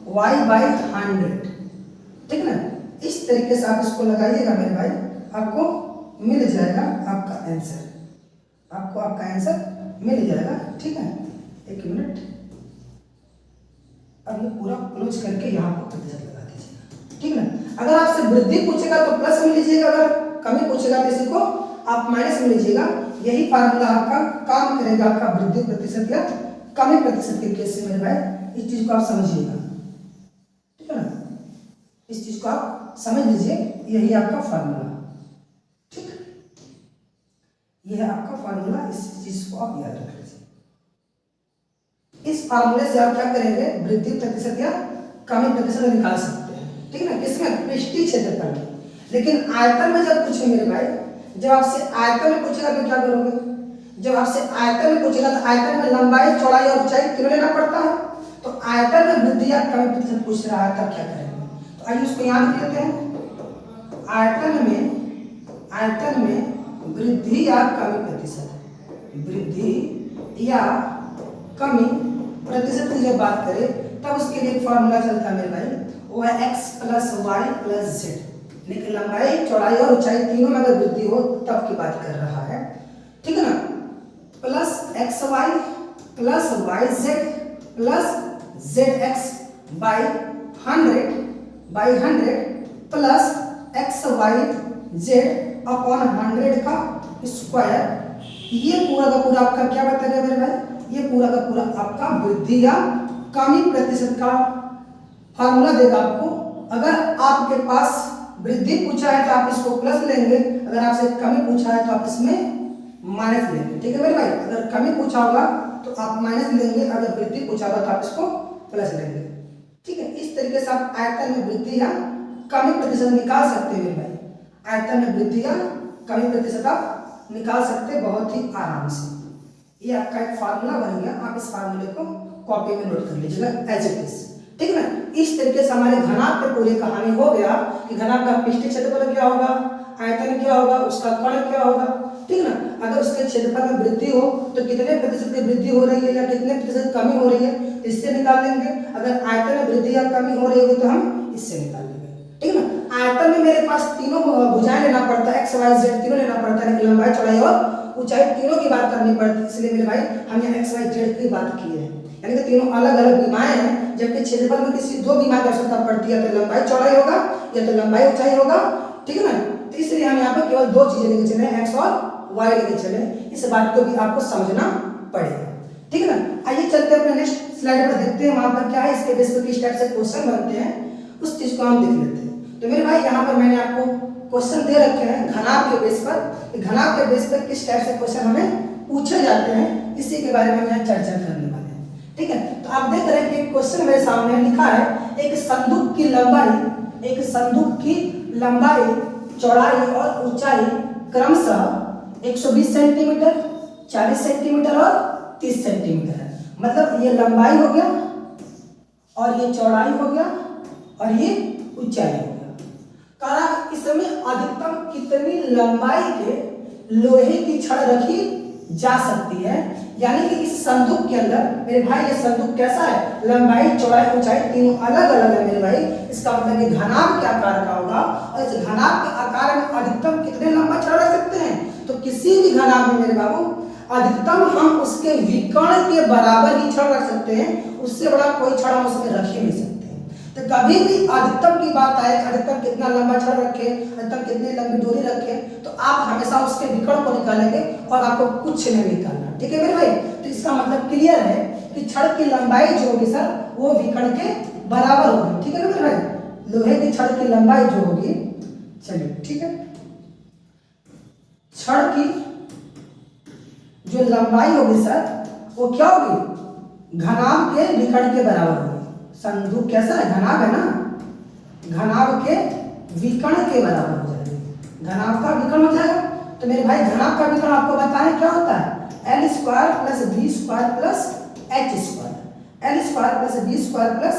Y by 100, ठीक ना। इस तरीके से आप इसको लगाइएगा मेरे भाई, आपको मिल जाएगा आपका आंसर, आपको आपका आंसर मिल जाएगा, ठीक है। एक मिनट, अब ये पूरा क्लोज करके यहाँ पर प्रतिशत लगा दीजिएगा, ठीक ना। अगर आपसे वृद्धि पूछेगा तो प्लस में लीजिएगा, अगर कमी पूछेगा तो इसी को आप माइनस में लीजिएगा। यही फार्मूला आपका काम करेगा आपका वृद्धि प्रतिशत या कमी प्रतिशत के केस से मेरे भाई। इस चीज को आप समझिएगा, ठीक है ना, इस चीज को आप समझ लीजिए, यही आपका फार्मूला, ठीक, यह है आपका फार्मूला। इस चीज को आप याद रख लीजिए। इस फार्मूले से आप क्या करेंगे, वृद्धि प्रतिशत या कमी प्रतिशत निकाल सकते हैं, ठीक है ना, किसमें, पृष्ठीय क्षेत्रफल में। लेकिन आयतन में जब पूछे मेरे भाई, जब आपसे आयतन में पूछेगा तो क्या करोगे, जब आपसे आयतन में पूछेगा तो आयतन में लंबाई चौड़ाई और ऊंचाई तीनों लेना पड़ता है। तो आयतन में वृद्धि या कमी प्रतिशत पूछ रहा है तब क्या करेंगे, तो आइए उसको याद रख लेते हैं। आयतन में वृद्धि या कमी प्रतिशत, वृद्धि या कमी प्रतिशत की जब बात करें तब उसके लिए फॉर्मूला चलता है मेरे भाई, वो है x plus Y plus Z. लेकिन लंबाई चौड़ाई और ऊंचाई तीनों में अगर वृद्धि हो तब की बात कर रहा है, ठीक है ना। Plus X Y plus Y Z plus Z X by 100 plus X Y Z upon 100 का स्क्वायर। ये पूरा का पूरा आपका क्या बताएगा मेरे भाई, ये पूरा का पूरा आपका वृद्धि या कमी प्रतिशत का फार्मूला देगा आपको। अगर आपके पास वृद्धि पूछा है तो आप इसको प्लस लेंगे, अगर आपसे कमी पूछा है तो आप इसमें माइनस लेंगे, ठीक है मेरे भाई। अगर कमी पूछा होगा तो आप माइनस लेंगे, अगर वृद्धि पूछा होगा तो आप इसको प्लस लेंगे, ठीक है। इस तरीके से आप आयतन में वृद्धि या कमी प्रतिशत निकाल सकते हैं मेरे भाई। आयतन में वृद्धि या कमी प्रतिशत आप निकाल सकते हैं बहुत ही आराम से। ये आपका एक फार्मूला बन गया, आप इस फार्मूले को कॉपी में नोट कर लीजिएगा एज इट इज, ठीक है ना। इस तरीके से हमारे घनाभ पे पूरी कहानी हो गया कि घनाभ का पृष्ठीय क्षेत्रफल क्या होगा, आयतन क्या होगा, उसका कोण क्या होगा, ठीक है ना। अगर उसके क्षेत्रफल में वृद्धि हो तो कितने प्रतिशत की वृद्धि हो रही है या कितने प्रतिशत कमी हो रही है, इससे निकाल लेंगे। अगर आयतन में वृद्धि या कमी हो रही होगी तो हम इससे निकाल लेंगे, ठीक है ना। आयतन में मेरे पास तीनों भुजाएं लेना पड़ता है, एक्स वाई जेड तीनों लेना पड़ता है, लेकिन लंबाई चौड़ाई और ऊंचाई तीनों की बात करनी पड़ती है, इसलिए मेरे भाई हम यहाँ एक्स वाई जेड की बात की है। यानी कि तीनों अलग अलग विमाएं हैं, जबकि क्षेत्रफल में किसी दो विमा की आवश्यकता पड़ती है, तो लंबाई चौड़ाई होगा या तो लंबाई ऊंचाई होगा, ठीक है ना। तो इसलिए हम यहाँ पे केवल दो चीजें लेके चले, एक्स और वाई लेके चले। इस बात को भी आपको समझना पड़ेगा, ठीक है ना। आइए चलते हैं अपने नेक्स्ट स्लाइड पर, देखते हैं वहां पर क्या है, इसके बेस पर किस टाइप से क्वेश्चन बनते हैं, उस चीज को हम देख लेते हैं। तो मेरे भाई यहाँ पर मैंने आपको क्वेश्चन दे रखे हैं घनाभ के बेस पर, घनाभ के बेस पर किस टाइप से क्वेश्चन हमें पूछे जाते हैं, इसी के बारे में हम यहाँ चर्चा करने वाले हैं, ठीक है। तो आप देख रहे हैं कि क्वेश्चन मेरे सामने लिखा है, एक संदूक की लंबाई, एक संदूक की लंबाई, चौड़ाई और ऊंचाई क्रमशः 120 सेंटीमीटर, 40 सेंटीमीटर और 30 सेंटीमीटर है। मतलब ये लंबाई हो गया और ये चौड़ाई हो गया और ये ऊंचाई हो गया। कहा इसमें अधिकतम कितनी लंबाई के लोहे की छड़ रखी जा सकती है, यानी कि इस संदूक के अंदर मेरे भाई ये संदूक कैसा है, लंबाई चौड़ाई ऊंचाई तीनों अलग अलग है मेरे भाई। इसका मतलब ये घनाभ के आकार का होगा और इस घनाभ के आकार में अधिकतम कितने लंबा छड़ रख सकते हैं, तो किसी भी घनाभ में मेरे बाबू अधिकतम हम उसके विकर्ण के बराबर ही छड़ रख सकते हैं, उससे बड़ा कोई छड़ हम उसमें रख ही नहीं सकते। तो कभी भी अधिकतम की बात आए, अधिकतम कितना लंबा छड़ रखे, अधिकतम कितनी लंबी दूरी रखे, तो आप हमेशा उसके विकर्ण को निकालेंगे और आपको कुछ नहीं निकालना, ठीक है मेरे भाई। तो इसका मतलब क्लियर है कि छड़ की लंबाई जो होगी सर वो विकर्ण के बराबर होगी, ठीक है ना मेरे भाई। लोहे की छड़ की लंबाई जो होगी, चलिए ठीक है, छड़ की जो लंबाई होगी सर वो क्या होगी, घनाभ के विकर्ण के बराबर होगी। संदूक कैसा है, घनाभ है ना, घनाभ के विकर्ण के बराबर हो जाएगी, घनाभ का विकर्ण हो जाएगा। तो मेरे भाई घनाभ का विकर्ण आपको बताएं क्या होता है, L square plus B square plus H square, L square plus B square plus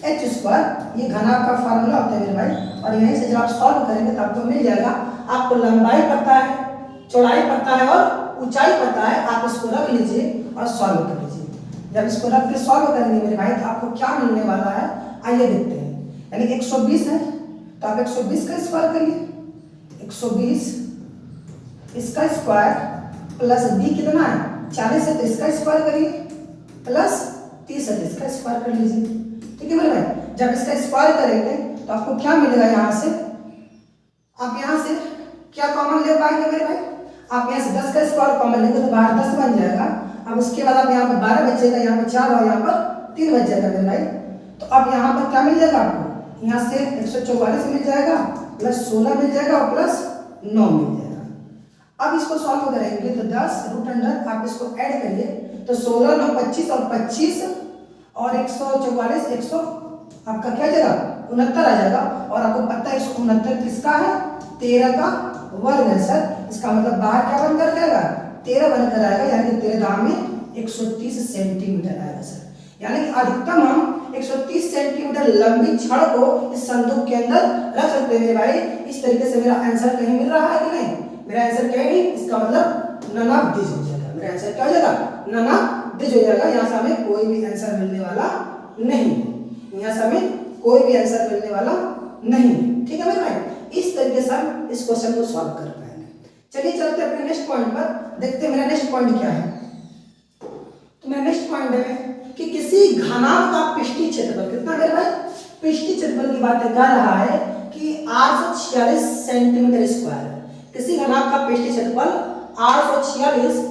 H square, ये घनाभ का फार्मूला होता है मेरे भाई। और यहीं से जब आप सॉल्व करेंगे तो आपको मिल जाएगा, आपको लंबाई पता है, चौड़ाई पता है और ऊंचाई पता है, आप इसको रख लीजिए और सॉल्व कर लीजिए। जब इसको रख के सॉल्व करेंगे मेरे भाई तो आपको क्या मिलने वाला है, आइए देखते हैं। यानी 120 है तो आप 120 का स्क्वायर करिए, 120 इसका स्क्वायर प्लस बी कितना है 40 है तो इसका स्क्वायर करिए, प्लस 30 है तो इसका स्क्वायर कर लीजिए, ठीक है मेरे भाई। जब इसका स्क्वायर करेंगे तो आपको क्या मिलेगा, यहाँ से आप यहाँ से क्या कॉमन ले पाएंगे मेरे भाई, आप यहाँ से 10 का स्क्वायर कॉमन लेंगे तो बाहर 10 बन जाएगा। अब उसके बाद आप यहाँ पर 12 बचेगा, यहाँ पर 4 और यहाँ पर 3 बच जाएगा मेरे भाई। तो अब यहाँ पर क्या मिल जाएगा आपको, यहाँ से 144 मिल जाएगा, प्लस 16 मिल जाएगा और प्लस 9 मिल जाएगा। अब इसको सॉल्व करेंगे तो 10 रूट अंडर आप इसको ऐड करिए तो 16 9 25 और 25 और 144 100 आपका क्या जाएगा 69 आ जाएगा। और आपको पता है 169 किसका है, 13 का वर्ग है सर। इसका मतलब बाहर क्या बनकर जाएगा, 13 बनकर आएगा, यानी कि 13 दाम में 130 सेंटीमीटर आएगा सर। यानी कि अधिकतम हम 130 सेंटीमीटर लंबी छड़ को इस संदूक के अंदर रख सकते हैं मेरे भाई। इस तरीके से मेरा आंसर कहीं मिल रहा है कि नहीं, मेरा आंसर कहीं नहीं, इसका मतलब ननादिज हो जाएगा। मेरा आंसर क्या हो जाएगा, ननादिज हो जाएगा। यहाँ से हमें कोई भी आंसर मिलने वाला नहीं, यहाँ से हमें कोई भी आंसर मिलने वाला नहीं, ठीक है मेरे भाई। इस तरीके से हम इस क्वेश्चन को सॉल्व कर पाएंगे। चलिए चलते हैं अपने नेक्स्ट पॉइंट पर, देखते हैं मेरा नेक्स्ट पॉइंट क्या है। तो मेरा नेक्स्ट पॉइंट है कि किसी घनाभ का पृष्ठीय क्षेत्रफल कितना मेरे भाई, पृष्ठीय क्षेत्रफल की बात कर रहा है कि 846 सेंटीमीटर स्क्वायर। किसी घनाभ का पृष्ठीय क्षेत्रफल 846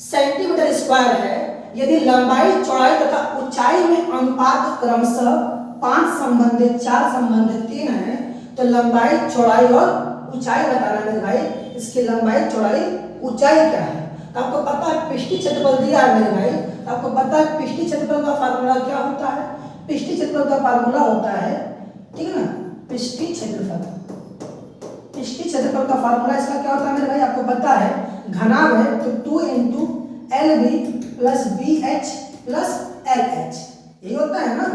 सेंटीमीटर स्क्वायर है यदि लंबाई चौड़ाई तथा ऊंचाई में अनुपात क्रमशः 5 संबंधित 4 संबंधित 3 है, तो लंबाई चौड़ाई और ऊंचाई बताना मेरे भाई। इसकी लंबाई चौड़ाई ऊंचाई क्या है, तो आपको पता है पृष्ठीय क्षेत्रफल दिया है मेरे भाई। तो आपको पता है पृष्ठीय क्षेत्रफल का फार्मूला क्या होता है, पृष्ठीय क्षेत्रफल का फार्मूला होता है, ठीक है ना, पृष्ठीय क्षेत्रफल। पृष्ठीय क्षेत्रफल का फार्मूला इसका क्या होता है मेरे भाई, आपको पता है घनाभ है तो 2 × LB plus BH plus LH, यही होता है ना,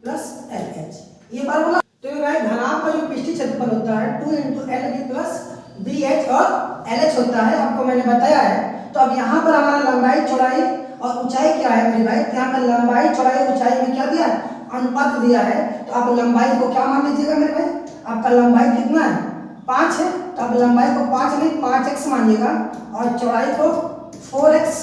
प्लस LH, ये फार्मूला। तो मेरे भाई घनाभ का जो पृष्ठीय क्षेत्रफल होता है 2 × LB प्लस BH और LH होता है, आपको मैंने बताया है। तो अब यहाँ पर हमारा लंबाई चौड़ाई और ऊंचाई क्या है मेरे भाई, यहाँ पर लंबाई चौड़ाई ऊंचाई में क्या दिया है, अनुपात दिया है। तो आप लंबाई को क्या मान लीजिएगा मेरे भाई, आपका लंबाई कितना है 5 है, तो आप लंबाई को 5 नहीं 5x मानिएगा और चौड़ाई को 4x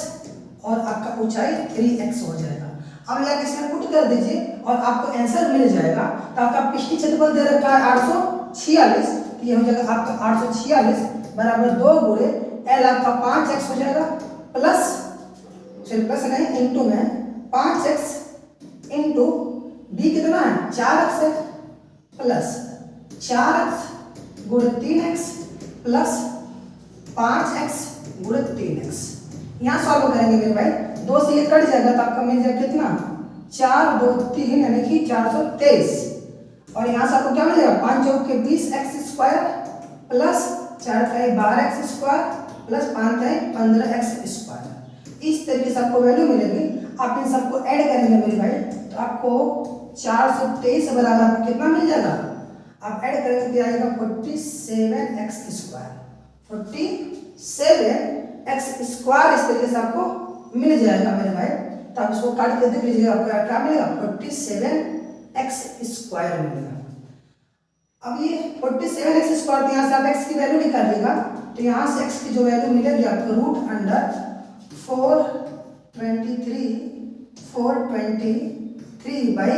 और आपका ऊंचाई 3x हो जाएगा। अब यहाँ इसमें पुट कर दीजिए और आपको आंसर मिल जाएगा। तो आपका पृष्ठीय क्षेत्रफल दे रखा है 846, तो ये हो जाएगा आपका 846 बराबर 2 गुणे एल आपका 5x हो जाएगा प्लस, चलिए प्लस नहीं इंटू में 5x इंटू बी कितना है 4x है प्लस 4x गुणे 3x प्लस 5x गुणे 3x। यहाँ सॉल्व करेंगे मेरे भाई, 2 से ये कट जाएगा तो आपका मिल जाएगा कितना 4 2 3 यानी कि 423, और यहाँ से आपको क्या मिलेगा 5 चौक के 20x स्क्वायर प्लस 4 का 12x स्क्वायर प्लस 5 का 15x स्क्वायर। इस तरीके से आपको वैल्यू मिलेगी। आप इन सबको ऐड करेंगे मेरे भाई तो आपको 423 बराबर आपको कितना मिल जाएगा, आप ऐड करेंगे तो आएगा 47x स्क्वायर, 47x स्क्वायर इस तरीके से आपको मिल जाएगा मेरे भाई। तो आप इसको काट के देख लीजिएगा आपको क्या मिलेगा 47x स्क्वायर मिलेगा। अब ये 47x स्क्वायर, तो यहाँ से आप x की वैल्यू निकालिएगा, तो यहाँ से x की जो वैल्यू मिलेगी आपको रूट अंडर 423 बाई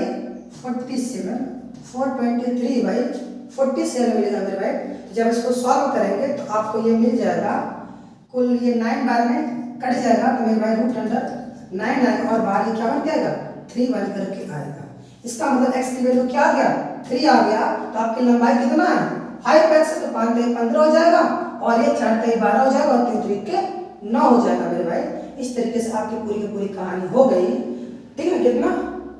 47 मिलेगा मेरे भाई। जब इसको सॉल्व करेंगे तो आपको ये मिल जाएगा, कुल ये 9 बार में कट जाएगा तो मेरे भाई रूट अंडर 9 आएगा और बाहर ये क्या बन जाएगा 3 बन करके आएगा। इसका मतलब x की वैल्यू क्या आ गया 3 आ गया। तो आपकी लंबाई कितना है 5x, तो 5 3 15 हो जाएगा और ये 4 3 12 हो जाएगा और 3 3 के 9 हो जाएगा मेरे भाई। इस तरीके से आपकी पूरी की पूरी कहानी हो गई, ठीक है। कितना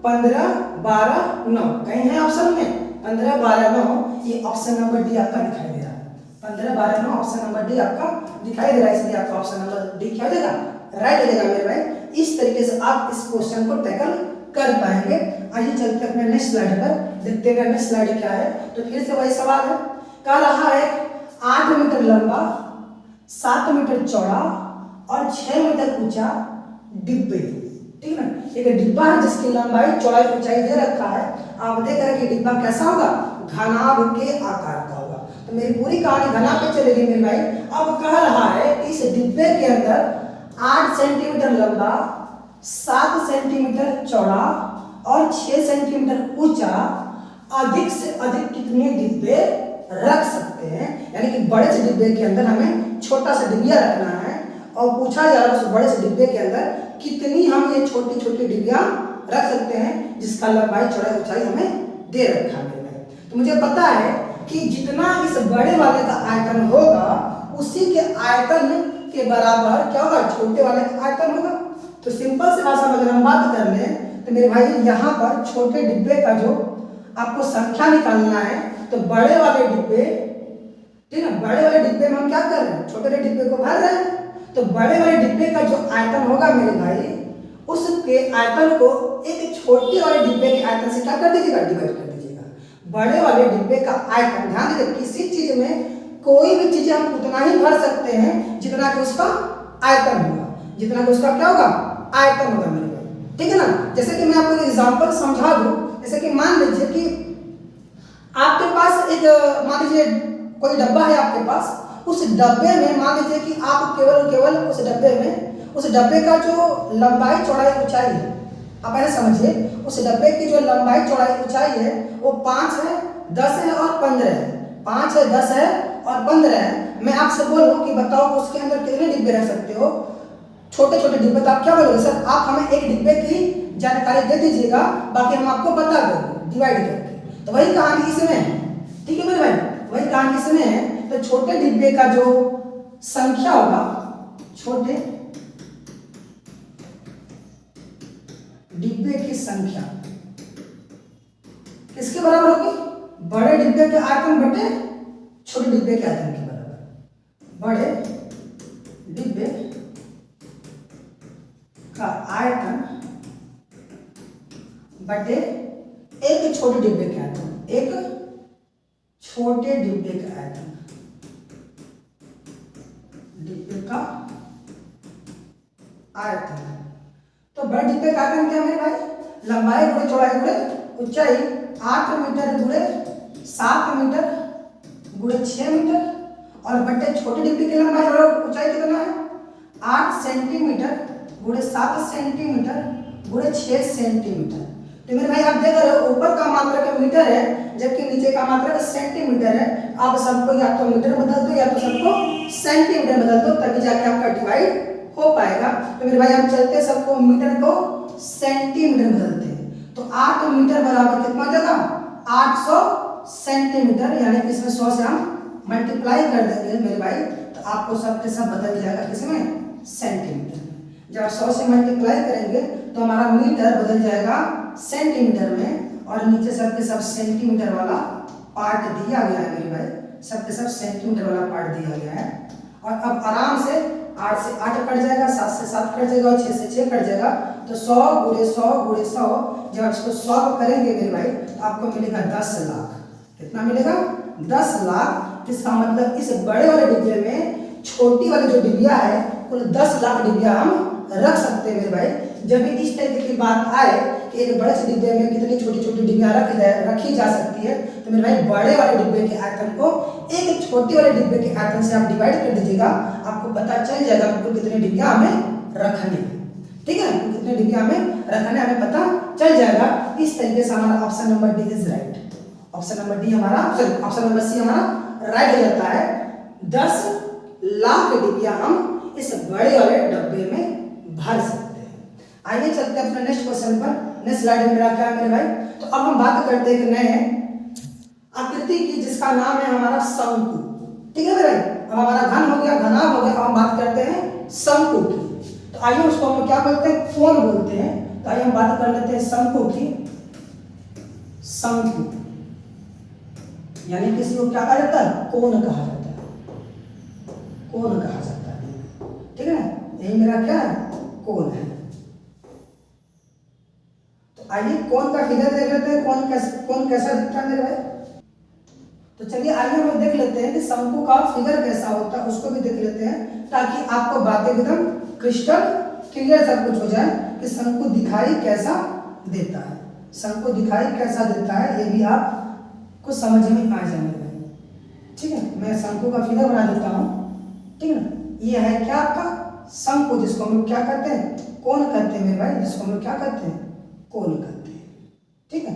15 12 9 कहीं है ऑप्शन में 15 12 9, ये ऑप्शन नंबर डी आपका दिखाई दे रहा है। 15 12 9 ऑप्शन नंबर डी आपका दिखाई दे रहा है, इसलिए आपका ऑप्शन नंबर डी क्या हो जाएगा राइट हो जाएगा मेरे भाई। इस तरीके से आप इस क्वेश्चन को टैकल कर पाएंगे। आइए चलते अपने नेक्स्ट स्लाइड पर, देखते हैं नेक्स्ट स्लाइड क्या है। तो फिर से वही सवाल है, कह रहा है 8 मीटर लंबा 7 मीटर चौड़ा और 6 मीटर ऊंचा डिब्बे, ठीक है ना। एक डिब्बा है जिसकी लंबाई चौड़ाई ऊंचाई दे रखा है। आप देख रहे हैं कि डिब्बा कैसा होगा घनाभ के आकार का होगा। तो मेरी पूरी कहानी घनाभ पे चलेगी मेरे भाई। अब कह रहा है कि इस डिब्बे के अंदर 8 सेंटीमीटर लंबा 7 सेंटीमीटर चौड़ा और 6 सेंटीमीटर ऊंचा अधिक से अधिक कितने डिब्बे रख सकते हैं। यानी कि बड़े से डिब्बे के अंदर हमें छोटा सा डिब्बिया रखना है और पूछा जा रहा है उस बड़े से डिब्बे के अंदर कितनी हम ये छोटी छोटी डिब्बियां रख सकते हैं जिसका लंबाई चौड़ाई ऊंचाई हमें दे रखा है। तो मुझे पता है कि जितना इस बड़े वाले का आयतन होगा उसी के आयतन के बराबर क्या होगा छोटे वाले का आयतन होगा। तो सिंपल से भाषा में अगर हम बात कर लें तो मेरे भाई यहाँ पर छोटे डिब्बे का जो आपको संख्या निकालना है, तो बड़े वाले डिब्बे, ठीक है, बड़े वाले डिब्बे में हम क्या कर रहे हैं छोटे वाले डिब्बे को भर रहे हैं। तो बड़े वाले डिब्बे का जो आयतन होगा मेरे भाई उसके आयतन को एक छोटे वाले डिब्बे के आयतन से क्या कर दीजिएगा डिवाइड कर दीजिएगा। बड़े वाले डिब्बे का आयतन, ध्यान दीजिए किसी चीज में कोई भी चीज हम उतना ही भर सकते हैं जितना कि उसका आयतन होगा, जितना कि उसका क्या होगा आयतन होगा मेरे भाई, ठीक है ना। जैसे कि मैं आपको एक एग्जांपल समझा दूं, जैसे कि मान लीजिए कि आपके पास एक मान लीजिए कोई डब्बा है आपके पास, उस डब्बे में मान लीजिए कि आप केवल उस डब्बे का जो लंबाई चौड़ाई ऊंचाई है, आप ऐसे समझिए उस डब्बे की जो लंबाई चौड़ाई ऊंचाई है वो 5 है 10 है और 15 है, 5 है 10 है और 15 है। मैं आपसे बोलूं कि बताओ उसके अंदर कितने डिब्बे रह सकते हो छोटे छोटे डिब्बे। तो आप क्या बोलोगे सर आप हमें एक डिब्बे की जानकारी दे दीजिएगा, बाकी हम आपको बता देंगे डिवाइड करके। तो वही कहानी इसमें है, ठीक है मेरे भाई, वही कहानी इसमें है। तो छोटे डिब्बे का जो संख्या होगा, छोटे डिब्बे की संख्या किसके बराबर होगी, बड़े डिब्बे के आयतन बटे छोटे डिब्बे के आयतन के बराबर। बड़े डिब्बे का आयतन बटे एक छोटे डिब्बे के आयतन, एक छोटे डिब्बे का आयतन, डिब्बे का आयतन। तो बड़े डिब्बे का आयतन क्या है मेरे भाई, लंबाई गुणे चौड़ाई गुणे ऊंचाई 8 मीटर गुणे 7 मीटर गुणे 6 मीटर और बटे छोटे डिब्बे की लंबाई चौड़ाई ऊंचाई कितना है 8 सेंटीमीटर गुणे 7 सेंटीमीटर गुणे 6 सेंटीमीटर। तो मेरे भाई आप देख रहे हो ऊपर का मात्रक मीटर है जबकि नीचे का मात्रक सेंटीमीटर है। आप सबको या तो मीटर बदल दो या तो सबको सेंटीमीटर बदल दो, तभी जाके आपका डिवाइड हो पाएगा। तो मेरे भाई हम चलते सबको मीटर को सेंटीमीटर बदलते हैं। तो 8 मीटर बराबर कितना देगा 800 सेंटीमीटर, यानी कि इसमें 100 से हम मल्टीप्लाई कर देंगे मेरे भाई, तो आपको सबके सब बदल जाएगा किसमें सेंटीमीटर में। जब आप 100 से मल्टीप्लाई करेंगे तो हमारा मीटर बदल जाएगा सेंटीमीटर में, और नीचे सबके सब सेंटीमीटर वाला पार्ट दिया गया है मेरे भाई, सबके सब सेंटीमीटर वाला पार्ट दिया गया है। और अब आराम से 8 से 8 कट जाएगा, 7 से 7 कट जाएगा और 6 से 6 कट जाएगा। तो 100 गुणे 100 गुणे 100, जब आप इसको सॉल्व करेंगे मेरे भाई तो आपको मिलेगा 10 लाख। कितना मिलेगा 10 लाख। इसका मतलब इस बड़े वाले डिब्बे में छोटी वाली जो डिबिया है कुल 10 लाख डिबिया हम रख सकते हैं मेरे भाई। जब भी इस तरीके की बात आए कि एक बड़े से डिब्बे में कितनी छोटी छोटी डिबिया रखी जा सकती है, तो मेरे भाई बड़े वाले डिब्बे के आयतन को एक छोटे वाले डिब्बे के आयतन से आप डिवाइड कर दीजिएगा, आपको पता चल जाएगा आपको कितने डिबिया हमें रखने हैं। ठीक है, कितने डिबिया हमें रखने हमें पता चल जाएगा। इस तरीके से हमारा option number D is right. Option number D हमारा, सॉरी ऑप्शन नंबर सी हमारा राइट हो जाता है। 10 लाख डिबिया हम इस बड़े वाले डब्बे में भर सकते हैं। आइए चलते हैं अपने नेक्स्ट क्वेश्चन पर। नेक्स्ट स्लाइड में मेरा क्या है मेरे भाई, तो अब हम बात करते हैं एक नए आकृति की जिसका नाम है हमारा शंकु। ठीक है मेरे भाई, अब हमारा घन हो गया, घनाभ हो गया, अब हम बात करते हैं शंकु की। तो आइए उसको हम क्या बोलते हैं, कोण बोलते हैं। तो आइए हम बात कर लेते हैं शंकु की। शंकु यानी किसी को क्या कहा जाता है, कोण कहा जाता है, कोण कहा जाता है। ठीक है ना, यही मेरा क्या है, कोण है। तो आइए कोण का फिगर देख लेते हैं, कोण कैसा दिखता है मेरे भाई। तो चलिए आइए हम देख लेते हैं कि शंकु का फिगर कैसा होता है, उसको भी देख लेते हैं ताकि आपको बातें एकदम क्रिस्टल क्लियर सब कुछ हो जाए कि शंकु दिखाई कैसा देता है। शंकु दिखाई कैसा देता है ये भी आपको समझ में आ जाए मेरे भाई। ठीक है, मैं शंकु का फिगर बना देता हूँ। ठीक है ना, ये है क्या आपका शंकु, जिसको हम लोग क्या कहते हैं, कोण कहते हैं मेरे भाई, जिसको हम लोग क्या कहते हैं, कोण कहते हैं। ठीक है,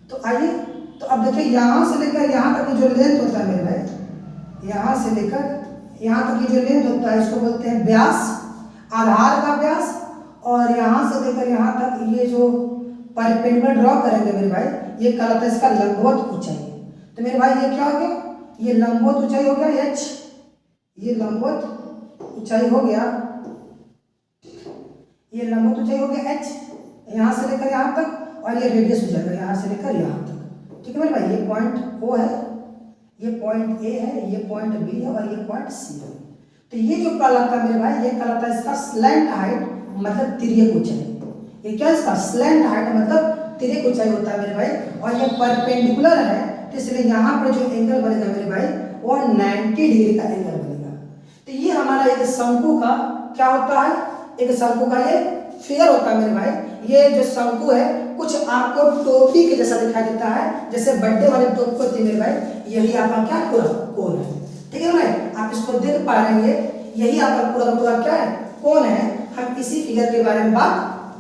तो आइए तो अब देखिए यहाँ से लेकर यहाँ तक की जो लेंथ होता है मेरे भाई, यहाँ से लेकर यहाँ तक की जो लेंथ होता है इसको बोलते हैं व्यास, आधार का व्यास। और यहाँ से लेकर यहाँ तक ये जो परपेंडिकुलर ड्रॉ करेंगे मेरे भाई, ये कहलाता है इसका लंबवत ऊंचाई। तो मेरे भाई ये क्या हो गया, ये लंबवत ऊंचाई हो गया h, ये लंबवत ऊंचाई हो गया, ये लंबवत ऊंचाई हो गया h, यहाँ से लेकर यहाँ तक, और ये रेडियस हो जाएगा यहाँ से लेकर यहाँ तक। ठीक है मेरे भाई, ये पॉइंट O है, ये पॉइंट A है, ये पॉइंट B है और ये पॉइंट C है। तो ये जो कहलाता है मेरे भाई, ये कहलाता है इसका स्लैंट हाइट, मतलब तिर्यक ऊंचाई। ये क्या है इसका स्लैंट हाइट मतलब तिर्यक ऊंचाई होता है मेरे भाई। और ये परपेंडिकुलर है, तो इसलिए यहाँ पर जो एंगल बनेगा मेरे भाई वो 90 डिग्री का एंगल बनेगा। तो ये हमारा एक शंकु का क्या होता है, एक शंकु का ये फिगर होता है मेरे भाई। ये जो शंकु है कुछ आपको टोपी के जैसा दिखाई देता है, जैसे बर्थडे वाले टोपी होती है मेरे भाई, यही आपका क्या पूरा कोण है। ठीक है भाई, आप इसको देख पा रहे हैं, यही आपका पूरा का पूरा क्या है, कोण है। हम इसी फिगर के बारे में बात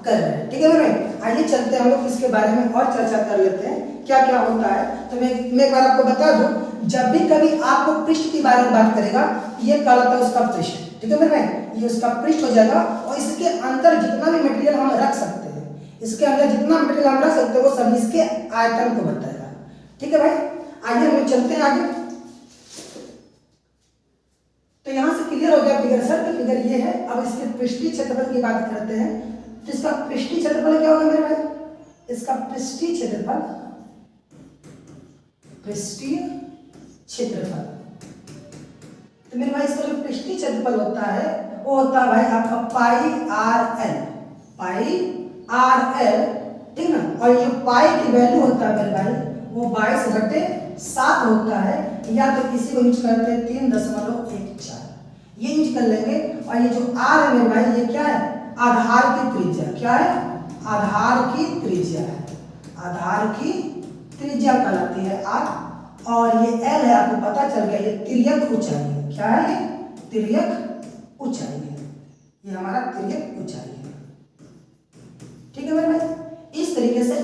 कर रहे हैं। ठीक है भाई, आइए चलते हैं हम लोग इसके बारे में और चर्चा कर लेते हैं क्या क्या होता है। तो मैं एक बार आपको बता दूं, जब भी कभी आपको पृष्ठ के बारे में बात करेगा, ये कहलाता है उसका पृष्ठ। ठीक है मेरे भाई, ये उसका पृष्ठ हो जाएगा। और इसके अंदर जितना भी मटेरियल हम रख सकते हैं, इसके अंदर जितना मटेरियल हम रख सकते हैं वो सब इसके आयतन को बताएगा। ठीक है भाई, आइए हम चलते हैं आगे। तो यहाँ से क्लियर हो गया फिगर सर, तो फिगर ये है। अब इसके पृष्ठीय क्षेत्रफल की बात करते हैं। तो इसका पृष्ठीय क्षेत्रफल क्या होगा मेरे भाई, इसका पृष्ठीय क्षेत्रफल, पृष्ठीय क्षेत्रफल, तो मेरे भाई इसका जो पृष्ठीय क्षेत्रफल होता है वो होता है भाई आपका पाई आर एल, पाई आर एल। ठीक ना, और ये पाई की वैल्यू होता है मेरे भाई वो 22/7 होता है, या तो इसी को यूज करते हैं 3.14, ये यूज कर लेंगे। और ये जो आर है मेरे भाई ये क्या है, आधार की त्रिज्या। क्या है, आधार की त्रिज्या है, आधार की त्रिज्या कहलाती है आर। और ये एल है, आपको पता चल गया, ये तिर्यक ऊंचाई है। क्या है, ये तिर्यक ऊंचाई है, ये हमारा तिर्यक ऊंचाई है। ठीक है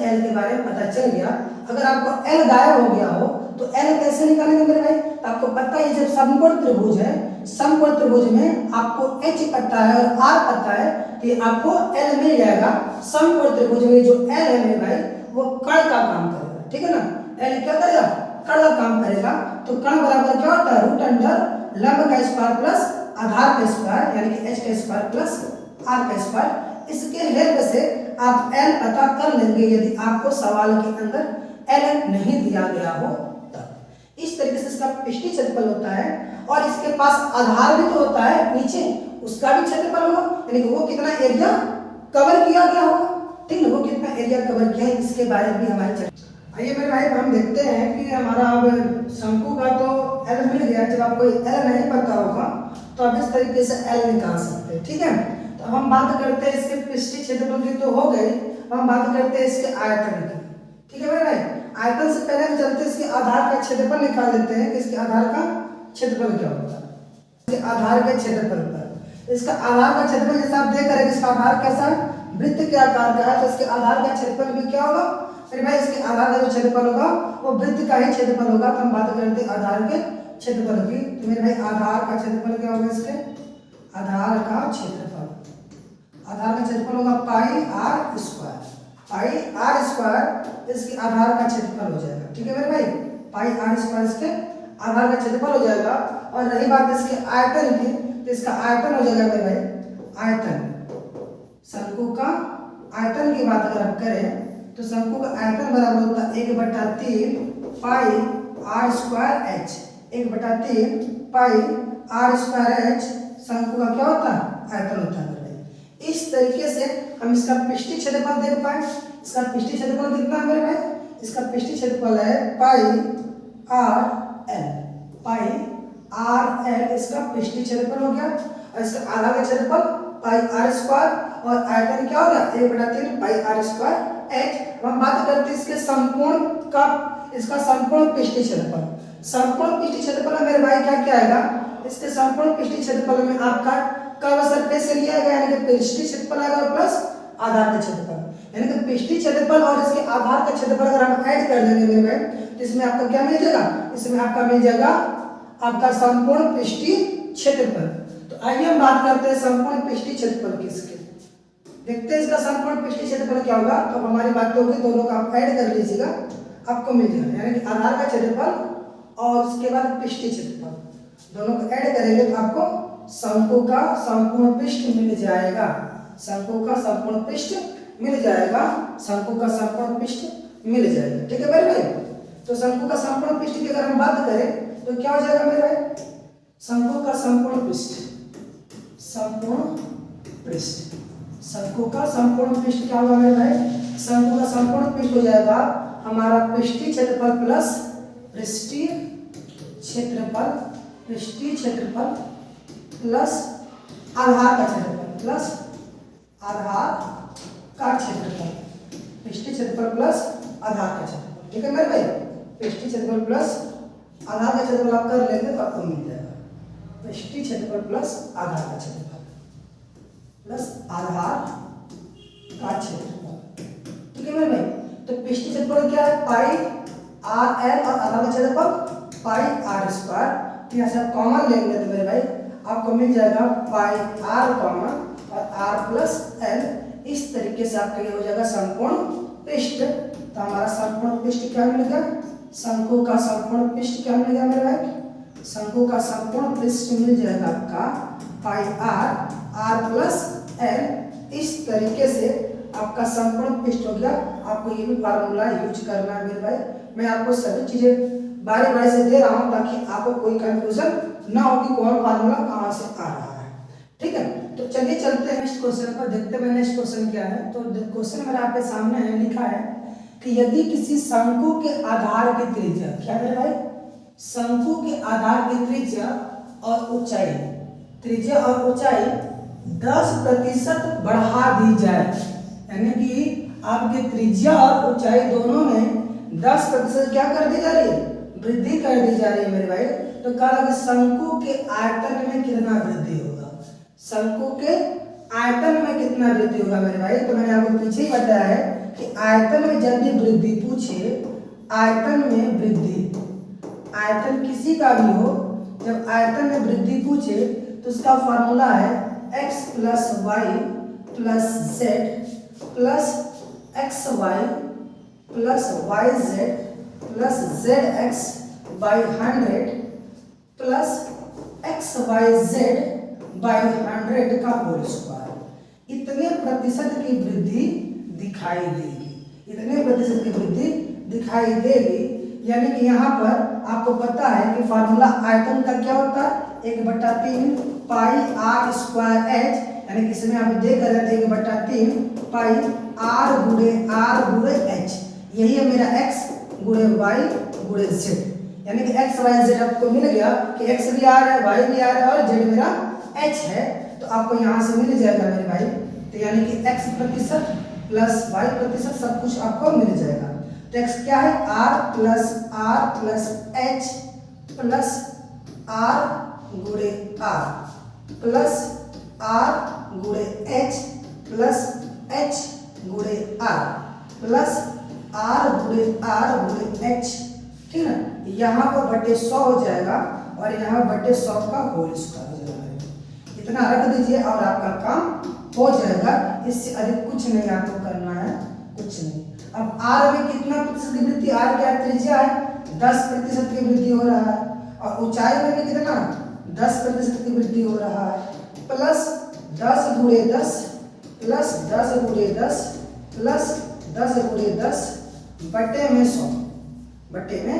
एल के बारे में पता चल गया। अगर आपको एल गायब हो गया हो तो एल कैसे निकालेंगे मेरे भाई? तो आपको पता है जब समकोण त्रिभुज है, समकोण त्रिभुज में आपको एच पता है और आर पता है कि आपको एल मिल जाएगा। समकोण त्रिभुज में जो एल है मेरे भाई वो कर्ण का काम करेगा, ठीक है ना। एल क्या करेगा? कर्ण का काम करेगा। तो कर्ण बराबर क्या होता है? रूट अंडर लंब का स्क्वायर प्लस आधार का स्क्वायर, यानी कि एच का स्क्वायर प्लस आर का स्क्वायर। इसके हेल्प से आप एल पता कर लेंगे यदि आपको सवाल के अंदर एल नहीं दिया गया हो तब। इस तरीके से इसका पृष्ठीय क्षेत्रफल होता है और इसके पास आधार भी तो होता है नीचे, उसका भी क्षेत्रफल होगा, यानी कि वो कितना एरिया कवर किया गया होगा, ठीक है। वो कितना एरिया कवर किया है इसके बारे में भी हमारी चर्चा। आइए मेरे भाई हम देखते हैं कि हमारा अब शंकु का तो एल मिल गया। जब आपको एल नहीं पता होगा तो आप इस तरीके से एल निकाल सकते हैं, ठीक है। तो हम बात करते हैं इसके पृष्ठीय क्षेत्रफल की तो हो गई, हम बात करते हैं इसके आयतन की, ठीक है मेरे भाई। आयतन से पहले हम चलते हैं इसके आधार का क्षेत्रफल निकाल लेते हैं कि इसके आधार का क्षेत्रफल क्या होता है। इसके आधार के क्षेत्रफल पर इसका आधार का क्षेत्रफल जैसा आप देख रहे हैं, इसका आधार कैसा है? वृत्त के आकार का है, तो इसके आधार का क्षेत्रफल भी क्या होगा मेरे भाई? इसके आधार का जो क्षेत्रफल होगा वो वृत्त का ही क्षेत्रफल होगा। तो हम बात करते हैं आधार के क्षेत्रफल की। तो मेरे भाई आधार का क्षेत्रफल क्या होगा? इसके आधार का क्षेत्रफल, आधार का क्षेत्रफल होगा pi R square. Pi R square इसके आधार का क्षेत्रफल हो जाएगा, ठीक है मेरे भाई। पाई आर स्क्वायर इसके आधार का क्षेत्रफल हो जाएगा। और रही बात इसके आयतन की, तो इसका आयतन हो जाएगा मेरे भाई, आयतन शंकु का आयतन की बात अगर आप करें तो शंकु का आयतन बराबर होता है 1/3 pi R square H. 1/3 pi R square H शंकु का क्या होता है? आयतन होता है। इस तरीके से हम इसका पृष्ठीय क्षेत्रफल देख पाए। इसका पृष्ठीय क्षेत्रफल कितना है मेरे भाई? इसका पृष्ठीय क्षेत्रफल है पाई आर एल। पाई आर एल इसका पृष्ठीय क्षेत्रफल हो गया और इसका आधार का क्षेत्रफल पाई आर स्क्वायर और आयतन क्या होगा? 1/3 पाई आर स्क्वायर एच। हम बात करते हैं इसके संपूर्ण का, इसका संपूर्ण पृष्ठीय क्षेत्रफल। संपूर्ण पृष्ठीय क्षेत्रफल में मेरे भाई क्या क्या आएगा? इसके संपूर्ण पृष्ठीय क्षेत्रफल में आपका कर्व सरफेस एरिया आएगा, यानी कि पृष्ठीय क्षेत्रफल आएगा प्लस आधार का क्षेत्रफल, यानी कि पृष्ठीय क्षेत्रफल और इसके आधार का क्षेत्रफल अगर हम ऐड कर देंगे मेरे भाई तो इसमें आपका क्या मिल जाएगा? इसमें आपका मिल जाएगा आपका संपूर्ण पृष्ठीय क्षेत्रफल। तो आइए हम बात करते हैं संपूर्ण पृष्ठीय क्षेत्रफल की। इसके देखते हैं इसका संपूर्ण पृष्ठीय क्षेत्रफल क्या होगा। तो हमारी बात होगी दोनों का आप ऐड कर लीजिएगा, आपको मिल जाएगा, यानी कि आधार का क्षेत्रफल और उसके बाद पृष्ठीय क्षेत्रफल दोनों को ऐड करेंगे तो आपको शंकु का संपूर्ण पृष्ठ मिल जाएगा। शंकु का संपूर्ण पृष्ठ मिल जाएगा, शंकु का संपूर्ण पृष्ठ मिल जाएगा, ठीक है मेरे भाई। तो शंकु का संपूर्ण पृष्ठ की अगर हम बात करें तो क्या हो जाएगा मेरे भाई? शंकु का संपूर्ण पृष्ठ, संपूर्ण पृष्ठ, शंकु का संपूर्ण पृष्ठ क्या होगा मेरे भाई? शंकु का संपूर्ण पृष्ठ हो जाएगा हमारा पृष्ठीय क्षेत्रफल प्लस पृष्ठीय क्षेत्रफल, पृष्ठीय क्षेत्रफल प्लस आधार का क्षेत्रफल, प्लस आधार का क्षेत्रफल, पृष्ठीय क्षेत्रफल प्लस आधार का क्षेत्रफल, ठीक है मेरे भाई। पृष्ठीय क्षेत्रफल प्लस आधार का क्षेत्रफल आप कर लेंगे तो आपको मिल जाएगा पृष्ठीय क्षेत्रफल प्लस आधार का क्षेत्रफल प्लस आधार का क्षेत्रफल, ठीक है मेरे भाई। तो पृष्ठीय क्षेत्रफल क्या है? पाई आर एल और आधार का क्षेत्रफल पाई आर स्क्वायर। यहाँ से आप कॉमन लेंगे तो मेरे भाई आपको मिल जाएगा पाई आर कॉमन और आर प्लस एल। इस तरीके से आपका ये हो जाएगा संपूर्ण पृष्ठ। तो हमारा संपूर्ण पृष्ठ क्या मिल गया? शंकु का संपूर्ण पृष्ठ क्या मिल गया मेरे भाई? शंकु का संपूर्ण पृष्ठ मिल जाएगा आपका पाई आर प्लस एल। इस तरीके से आपका संपूर्ण पृष्ठ हो गया। आपको ये भी फार्मूला यूज करना है मेरे भाई। मैं आपको सभी चीजें बारी बारी से दे रहा हूँ ताकि आपको कोई कंफ्यूजन ना हो कि कौन फार्मूला कहाँ से आ रहा है, ठीक है। तो चलिए चलते हैं नेक्स्ट क्वेश्चन पर, देखते हैं नेक्स्ट क्वेश्चन क्या है। तो क्वेश्चन मेरे आपके सामने है, लिखा है कि यदि किसी शंकु के आधार की त्रिज्या, क्या मेरे भाई? शंकु के आधार की त्रिज्या और ऊंचाई, त्रिज्या और ऊंचाई 10% बढ़ा दी जाए, यानी कि आपकी त्रिज्या और ऊंचाई दोनों में 10% क्या कर दी जा रही है? वृद्धि कर दी जा रही है मेरे भाई। तो कहा कि शंकु के आयतन में कितना वृद्धि होगा? शंकु के आयतन में कितना वृद्धि होगा मेरे भाई? तो मैंने आपको पीछे ही बताया है कि आयतन में जब भी वृद्धि पूछे, आयतन में वृद्धि, आयतन किसी का भी हो, जब आयतन में वृद्धि पूछे तो उसका फॉर्मूला है x plus Y plus Z plus X Y plus Y Z plus Z X by 100 plus X Y Z by 100 का होल स्क्वायर। इतने प्रतिशत की वृद्धि दिखाई देगी, इतने प्रतिशत की वृद्धि दिखाई देगी। यानी कि यहाँ पर आपको पता है कि फार्मूला आयतन का क्या होता है, 1/3 पाई आर स्क्वायर एच, यानी कि इसमें आप देख रहे थे 1/3 पाई आर गुणे एच। यही है मेरा x गुणे वाई गुणे जेड, यानी कि एक्स वाई जेड आपको मिल गया कि x भी आर है, y भी आर है और z मेरा h है, तो आपको यहाँ से मिल जाएगा मेरे भाई। तो यानी कि x प्रतिशत प्लस y प्रतिशत सब कुछ आपको मिल जाएगा। तो x क्या है, r plus h plus r गुणे r प्लस r गुणे h प्लस h गुणे r प्लस r गुणे h, ठीक है। यहाँ पर बटे 100 हो जाएगा और यहाँ बटे 100 का होल स्क्वायर हो जाएगा। इतना रख दीजिए और आपका काम हो जाएगा, इससे अधिक कुछ नहीं आपको करना है, कुछ नहीं। अब r में कितना प्रतिशत की वृद्धि, r क्या त्रिज्या है, 10% की वृद्धि हो रहा है, और ऊंचाई में भी कितना 10% की वृद्धि हो रहा है, प्लस 10 गुणे 10 प्लस 10 गुणे 10 प्लस 10 गुणे 10 बटे में 100, बटे में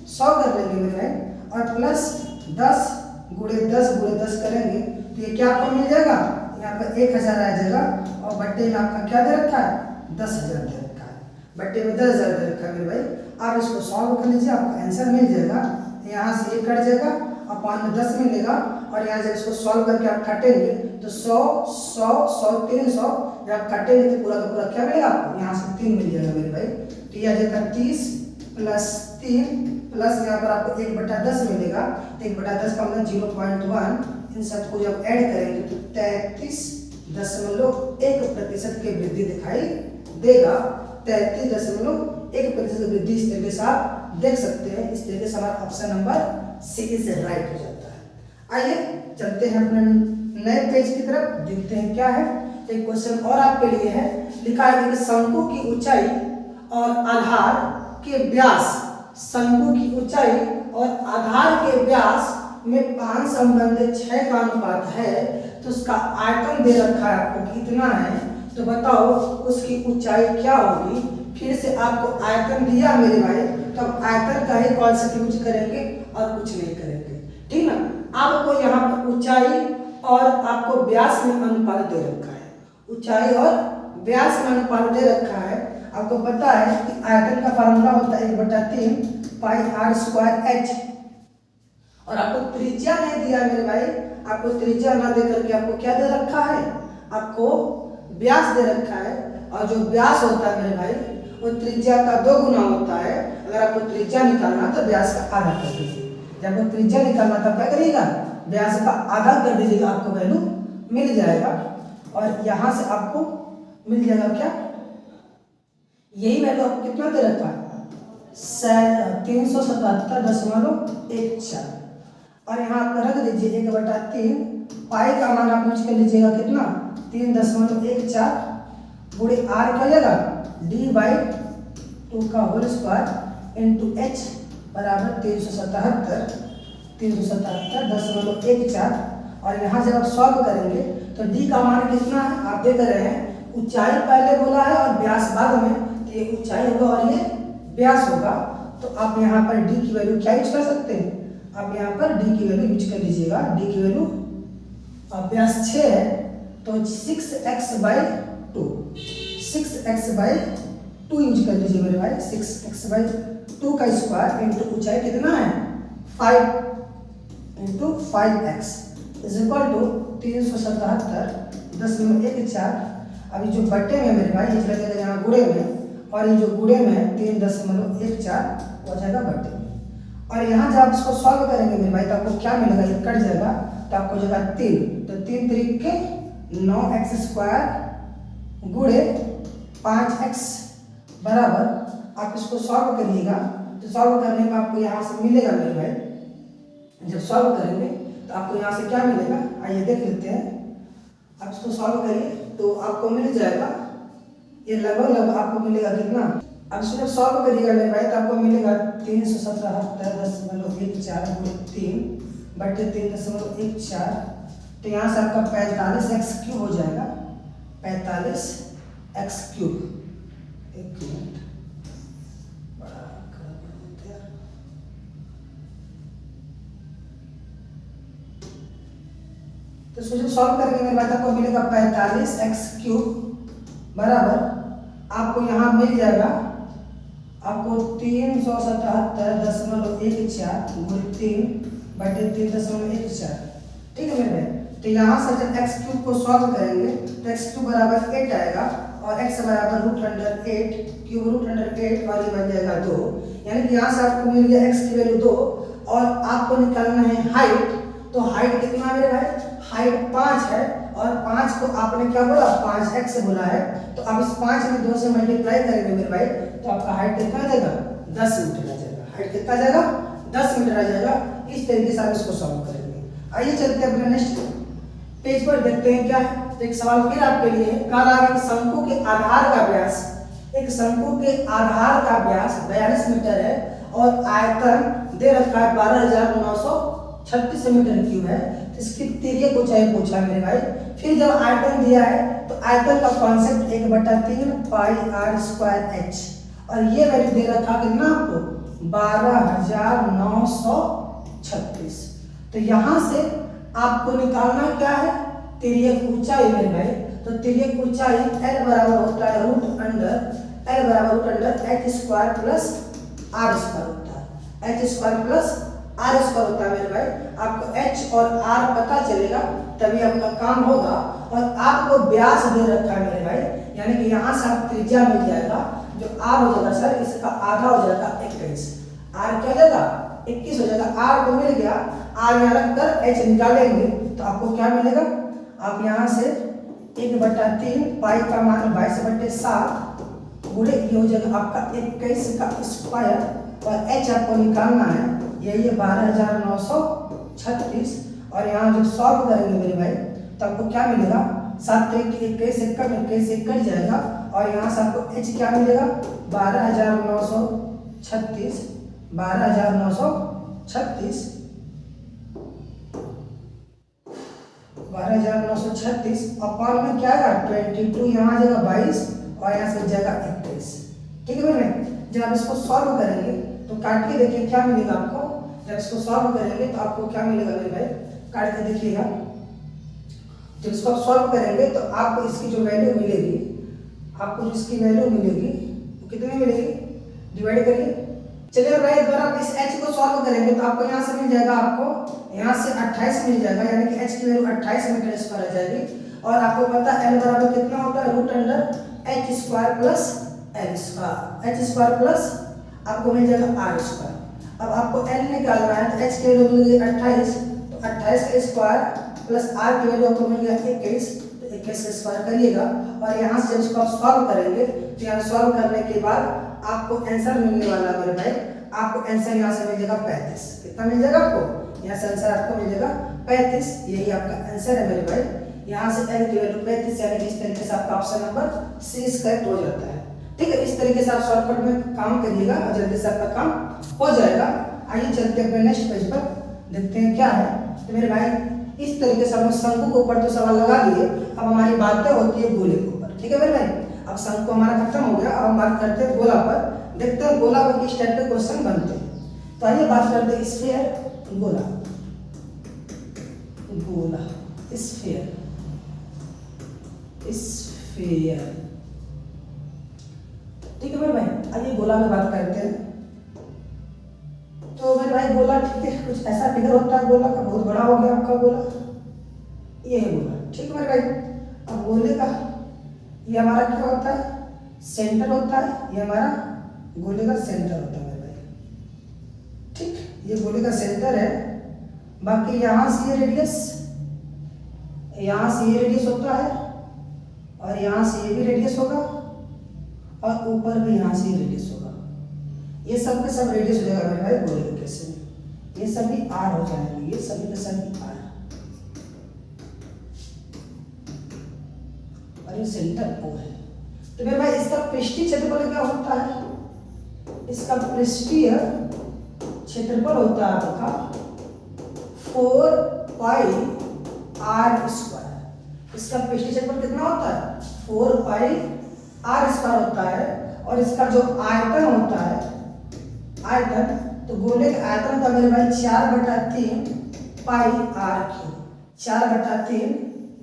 100 कर लेंगे मेरे भाई, और प्लस 10 गुणे 10 करेंगे तो ये क्या आपको मिल जाएगा, यहाँ पर 1000 आ जाएगा, और बट्टे में आपका क्या दे रखा है, 10,000 दे रखा है, बट्टे में 10,000 दे रखा है मेरे भाई। आप इसको सॉल्व कर लीजिए, आपका आंसर मिल जाएगा। यहाँ से ये कट जाएगा, अपान में 10 मिलेगा, और यहाँ जब इसको सॉल्व करके आप काटेंगे तो 100 100 100 300, जब आप काटेंगे तो पूरा का पूरा क्या मिलेगा आपको, यहाँ से 3 मिल जाएगा मेरे भाई। तो यह आ जाएगा 30 प्लस 3 प्लस यहाँ पर आपको 1/10 मिलेगा, तो 1/10 का मतलब 0.1, इन सबको जब ऐड करेंगे तो 33.1% की वृद्धि दिखाई देगा। 33.1% की वृद्धि इस तरीके से आप देख सकते हैं। इस तरीके से हमारा ऑप्शन नंबर सी से राइट हो जाता है। आइए चलते हैं अपने नए पेज की तरफ, देखते हैं क्या है। एक क्वेश्चन और आपके लिए है, लिखा है कि शंकु की ऊंचाई और आधार के व्यास, शंकु की ऊंचाई और आधार के व्यास में 5 संबंध 6 का अनुपात है, तो उसका आयतन दे रखा है आपको कितना है, तो बताओ उसकी ऊंचाई क्या होगी। फिर से आपको आयतन दिया मेरे भाई, तो अब आयतन का ही कॉन्सेप्ट यूज करेंगे और कुछ नहीं करेंगे, ठीक ना। आपको यहाँ पर ऊंचाई और आपको व्यास में अनुपात दे रखा है, ऊंचाई और व्यास में अनुपात दे रखा है। आपको पता है कि आयतन का फार्मूला होता है 1/3 पाई आर स्क्वायर एच, और आपको त्रिज्या नहीं दिया मेरे भाई, आपको त्रिज्या ना दे करके आपको क्या दे रखा है, आपको व्यास दे रखा है। और जो व्यास होता है मेरे भाई वो त्रिज्या का 2 गुना होता है। अगर आपको त्रिज्या निकालना तो व्यास का आधा कर दीजिए, जब आपको त्रिज्या निकालना तो क्या करिएगा, व्यास का आधा कर दीजिएगा, आपको वैल्यू मिल जाएगा। और यहाँ से आपको मिल जाएगा क्या, यही वैल्यू आपको कितना दे रखा है, 377.14, और यहाँ आप रख दीजिए 1/3 पाई का मान आप यूज कर लीजिएगा कितना, 3.14 गुणे आर क्या हो जाएगा d/2 का होल स्क्वायर इंटू एच बराबर 377.14, और यहाँ जब आप सॉल्व करेंगे तो d का मान कितना है आप देख रहे हैं, ऊंचाई पहले बोला है और व्यास बाद में, तो ये ऊंचाई होगा और ये व्यास होगा। तो आप यहाँ पर d की वैल्यू क्या यूज कर सकते हैं, आप यहाँ पर d की वैल्यू यूज कर लीजिएगा। d की वैल्यू व्यास 6 है तो 6x/2 यूज कर लीजिए मेरे भाई। 6x/2 का स्क्वायर इंटू ऊंचाई कितना है 5 into 5x is equal to 377.14। अभी जो बट्टे में मेरे भाई ये लगेगा यहाँ गुणे में, और ये जो गुणे में 3.14 हो जाएगा बट्टे में। और यहाँ जब आप इसको सॉल्व करेंगे मेरे भाई तो आपको क्या मिलेगा, ये कट जाएगा तो आपको हो जाएगा 3, तो 3 3 के 9x² गुणे 5x बराबर आप इसको सॉल्व करिएगा तो सॉल्व करने में आपको यहाँ से मिलेगा मेरे भाई। जब सॉल्व करेंगे तो आपको यहाँ से क्या मिलेगा, आइए देख लेते हैं। आप इसको सॉल्व करिए तो आपको मिल जाएगा, ये लगभग आपको मिलेगा कितना। अब इसको जब सॉल्व करिएगा मेरे भाई तो आपको मिलेगा 377.14 बटे 3.14। तो यहाँ से आपका 45x³ हो जाएगा, 45x³। एक मिनट बड़ा कर देते हैं। तो इसको जब सॉल्व करेंगे मेरे भाई आपको मिलेगा 45x³ बराबर आपको यहाँ मिल जाएगा आपको 377.14 गुणे 3 बटे 3.14। ठीक है मेरे भाई। तो यहाँ से जब x³ को सॉल्व करेंगे तो x³ बराबर 8 आएगा और x बराबर √8 क्यूब √8 और ये बन जाएगा 2। यानी कि यहाँ से आपको मिल गया x की वैल्यू 2 और आपको निकालना है हाइट। तो हाइट कितना मेरे भाई, हाइट 5 है और 5 को आपने क्या बोला 5x से बोला है। तो अब इस 5 में 2 से मल्टीप्लाई करेंगे मेरे भाई तो आपका हाइट कितना आ जाएगा 10 मीटर आ जाएगा। हाइट कितना आ जाएगा 10 मीटर आ जाएगा। इस तरीके से आप इसको सॉल्व करेंगे। आइए चलते हैं अपने नेक्स्ट पेज पर, देखते हैं क्या है। तो एक सवाल फिर आपके लिए है, कहा रहा है कि शंकु के आधार का व्यास, एक शंकु के आधार का व्यास 42 मीटर है और आयतन दे रखा है 12,936 मीटर क्यूब है। इसकी तिर्यक ऊंचाई पूछा मेरे भाई। फिर जब आयतन दिया है तो आयतन का कॉन्सेप्ट 1/3 πr²h और ये वैल्यू दे रखा कितना आपको 12,936। तो यहाँ से आपको निकालना क्या है तिर्यक ऊंचाई मेरे भाई। तो तिर्यक ऊंचाई L बराबर होता है √h² प्लस r² होता है, h² प्लस r² होता है मेरे भाई। आपको h और r पता चलेगा तभी आपका काम होगा। और आपको व्यास दे रखा है मेरे भाई, यानी कि यहाँ से आप त्रिज्या मिल जाएगा जो r हो जाएगा सर, इसका आधा हो जाएगा 21। r क्या हो जाएगा 21 हो जाएगा। r को मिल गया, r यहाँ रखकर h निकालेंगे तो आपको क्या मिलेगा, आप यहाँ से 1/3 पाई का मान 22/7 गुणे ये हो जाएगा आपका 21 का स्क्वायर और h आपको निकालना है, यही है 12,936। और यहाँ जब सॉल्व करेंगे मेरे भाई तो आपको क्या मिलेगा 7 21 से कट जाएगा और यहाँ से आपको h क्या मिलेगा 12,936 अपॉन में क्या आएगा 22, यहाँ आ जाएगा 22 और यहाँ से जाएगा 21। ठीक है भाई। जब आप इसको सॉल्व करेंगे तो काट के देखिए क्या मिलेगा आपको। जब इसको सॉल्व करेंगे तो आपको क्या मिलेगा मेरे भाई, काट के देखिएगा। जब इसको आप सॉल्व करेंगे तो आपको इसकी जो वैल्यू मिलेगी, आपको जो इसकी वैल्यू मिलेगी वो कितनी मिलेगी, डिवाइड करिए। चलिए भाई अगर आप इस h को सॉल्व करेंगे तो आपको यहाँ से मिल जाएगा, आपको यहाँ से 28 मिल जाएगा, यानी कि h की वैल्यू 28 मीटर स्क्वायर आ जाएगी। और आपको पता है l बराबर कितना होता है √h² प्लस h² प्लस आपको मिल जाएगा r²। अब आपको l निकालना है तो h की वैल्यू मिल गई 28, तो 28 का स्क्वायर प्लस r की वैल्यू आपको मिल गया 21, तो 21 का स्क्वायर करिएगा। और यहाँ से जब इसको आप सॉल्व करेंगे तो यहाँ सॉल्व करने के बाद आपको आंसर मिलने वाला है मेरे भाई। आपको आंसर यहाँ से मिल जाएगा 35। कितना मिल जाएगा आपको, यहाँ से आंसर आपको मिल जाएगा 35। यही आपका आंसर है मेरे भाई। यहाँ से l की वैल्यू 35, यानी कि इस तरीके से आपका ऑप्शन नंबर C करेक्ट हो जाता है। ठीक है, इस तरीके से आप शॉर्टकट में काम करिएगा और जल्दी से आपका काम हो जाएगा। आइए चलते हैं अपने नेक्स्ट पेज पर, देखते हैं क्या है। तो मेरे भाई इस तरीके से हम शंकु के ऊपर तो सवाल लगा दिए, अब हमारी बातें होती है गोले के ऊपर। ठीक है मेरे भाई, अब शंकु हमारा खत्म हो गया, अब हम बात करते हैं गोला पर। देखते हैं गोला पर किस टाइप के क्वेश्चन बनते हैं। तो आइए बात करते हैं स्फीयर, गोला, स्फीयर। ठीक है मेरे भाई, आइए गोला में बात करते हैं। तो मेरे भाई गोला ठीक है, कुछ ऐसा फिगर होता है गोला का, बहुत बड़ा हो गया आपका गोला, ये है गोला। ठीक है मेरे भाई, अब गोले का ये हमारा क्या होता है, सेंटर होता है, ये हमारा गोले का सेंटर होता है मेरे भाई। ठीक, ये गोले का सेंटर है। बाकी यहाँ से ये रेडियस, यहाँ से ये रेडियस होता है और यहाँ से ये भी रेडियस होगा और ऊपर भी यहाँ से रेडियस होगा। ये सब के सब रेडियस हो जाएगा मेरे भाई गोले के केस में। ये सभी आर हो जाएंगे, ये सभी के सभी आर, और ये सेंटर ओ है। तो मेरे भाई इसका पृष्ठीय क्षेत्रफल क्या होता है? इसका पृष्ठीय क्षेत्रफल होता है आपका 4 पाई आर स्क्वायर। इसका पृष्ठीय क्षेत्रफल कितना होता है? 4 पाई आर स्क्वायर होता है। और इसका जो आयतन होता है, आयतन, तो गोले का आयतन होता है मेरे भाई 4/3 pi R cube, 4/3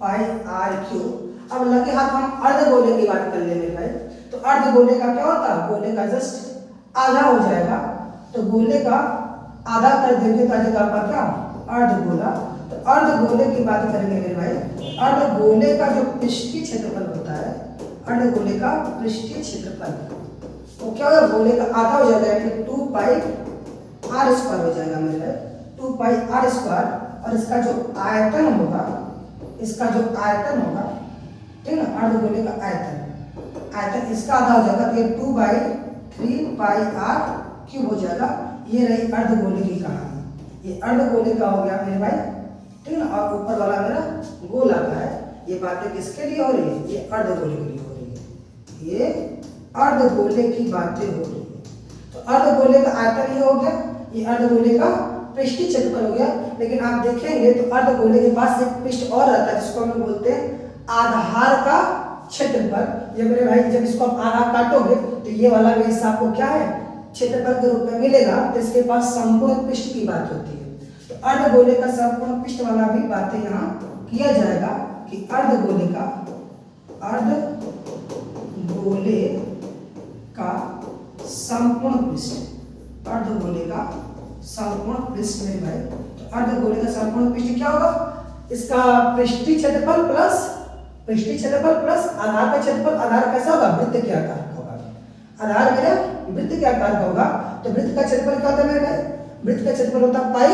pi R cube. अब लगे हाथ हम अर्ध गोले की बात कर ले मेरे भाई। तो अर्ध गोले का क्या होता है? गोले का जस्ट आधा हो जाएगा। तो गोले का आधा कर देंगे तो आ जाएगा आपका क्या? अर्ध गोला। तो अर्ध गोले की बात करेंगे मेरे भाई। अर्ध गोले का जो पृष्ठीय क्षेत्रफल होता है, अर्ध गोले का पृष्ठीय क्षेत्रफल, तो क्या होगा? गोले का आधा हो जाएगा यानी 2 पाई आर स्क्वायर हो जाएगा मेरे भाई, 2 पाई आर स्क्वायर। और इसका जो आयतन होगा, इसका जो आयतन होगा, ठीक है ना, अर्ध गोले का आयतन, आयतन इसका आधा हो जाएगा तो ये 2/3 पाई आर क्यूब हो जाएगा। ये रही अर्ध गोले की कहानी। ये अर्ध गोले का हो गया मेरे भाई, ठीक है ना। और ऊपर वाला मेरा गोला का है। ये बातें किसके लिए हो रही है? ये अर्ध गोले के लिए हो रही है। ये अर्ध गोले की बातें हो रही है। तो अर्ध गोले का आयतन ये हो गया, ये अर्ध गोले का पृष्ठीय क्षेत्रफल हो गया। लेकिन आप देखेंगे तो अर्ध गोले के पास एक पृष्ठ और रहता है जिसको हम बोलते हैं आधार का क्षेत्रफल। ये मेरे भाई जब इसको आप आधा काटोगे तो ये वाला भी हिस्सा आपको क्या है? क्षेत्रफल के रूप में मिलेगा। तो इसके पास संपूर्ण पृष्ठ की बात होती है। तो अर्ध गोले का संपूर्ण पृष्ठ वाला भी बातें यहाँ किया जाएगा कि अर्ध गोले का संपूर्ण पृष्ठ, अर्ध गोले का संपूर्ण पृष्ठ मेरे भाई। तो अर्ध गोले का संपूर्ण पृष्ठ क्या होगा? इसका पृष्ठीय क्षेत्रफल प्लस आधार का क्षेत्रफल। आधार कैसा होगा? वृत्त के आकार का होगा। आधार मेरा वृत्त के आकार का होगा। तो वृत्त का क्षेत्रफल क्या होता है मेरे भाई? वृत्त का क्षेत्रफल होता है पाई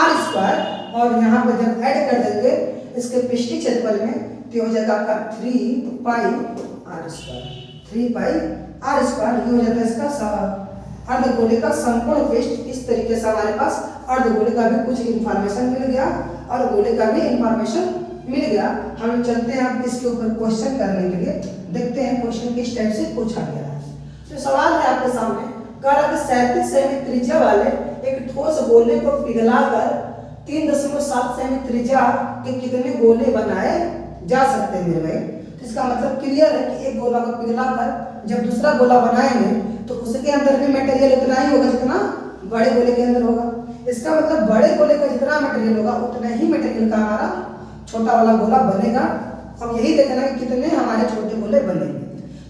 आर स्क्वायर। और यहाँ पे जब ऐड कर देंगे इसके पृष्ठीय क्षेत्रफल में तो हो जाएगा आपका 3 pi R square, 3 pi R square. ये हो जाता है इसका अर्ध गोले का संपूर्ण पृष्ठ। इस तरीके से हमारे पास अर्ध गोले का भी कुछ इंफॉर्मेशन मिल गया और गोले का भी इंफॉर्मेशन मिल गया। हम चलते हैं आप इसके ऊपर क्वेश्चन करने के लिए, देखते हैं क्वेश्चन किस टाइप से पूछा गया है। तो सवाल है आपके सामने, कह रहा है 37 सेमी त्रिज्या वाले एक ठोस गोले को पिघलाकर 3.7 सेमी त्रिज्या के कितने गोले बनाए जा सकते हैं मेरे भाई। तो इसका मतलब क्लियर है कि एक गोला को पिघलाकर जब दूसरा गोला बनाएंगे तो उसके अंदर भी मटेरियल उतना ही होगा जितना बड़े गोले के अंदर होगा। इसका मतलब बड़े गोले का जितना मटेरियल होगा उतना ही मटेरियल का हमारा छोटा वाला गोला बनेगा। अब यही देखना है कि कितने हमारे छोटे गोले बनेंगे।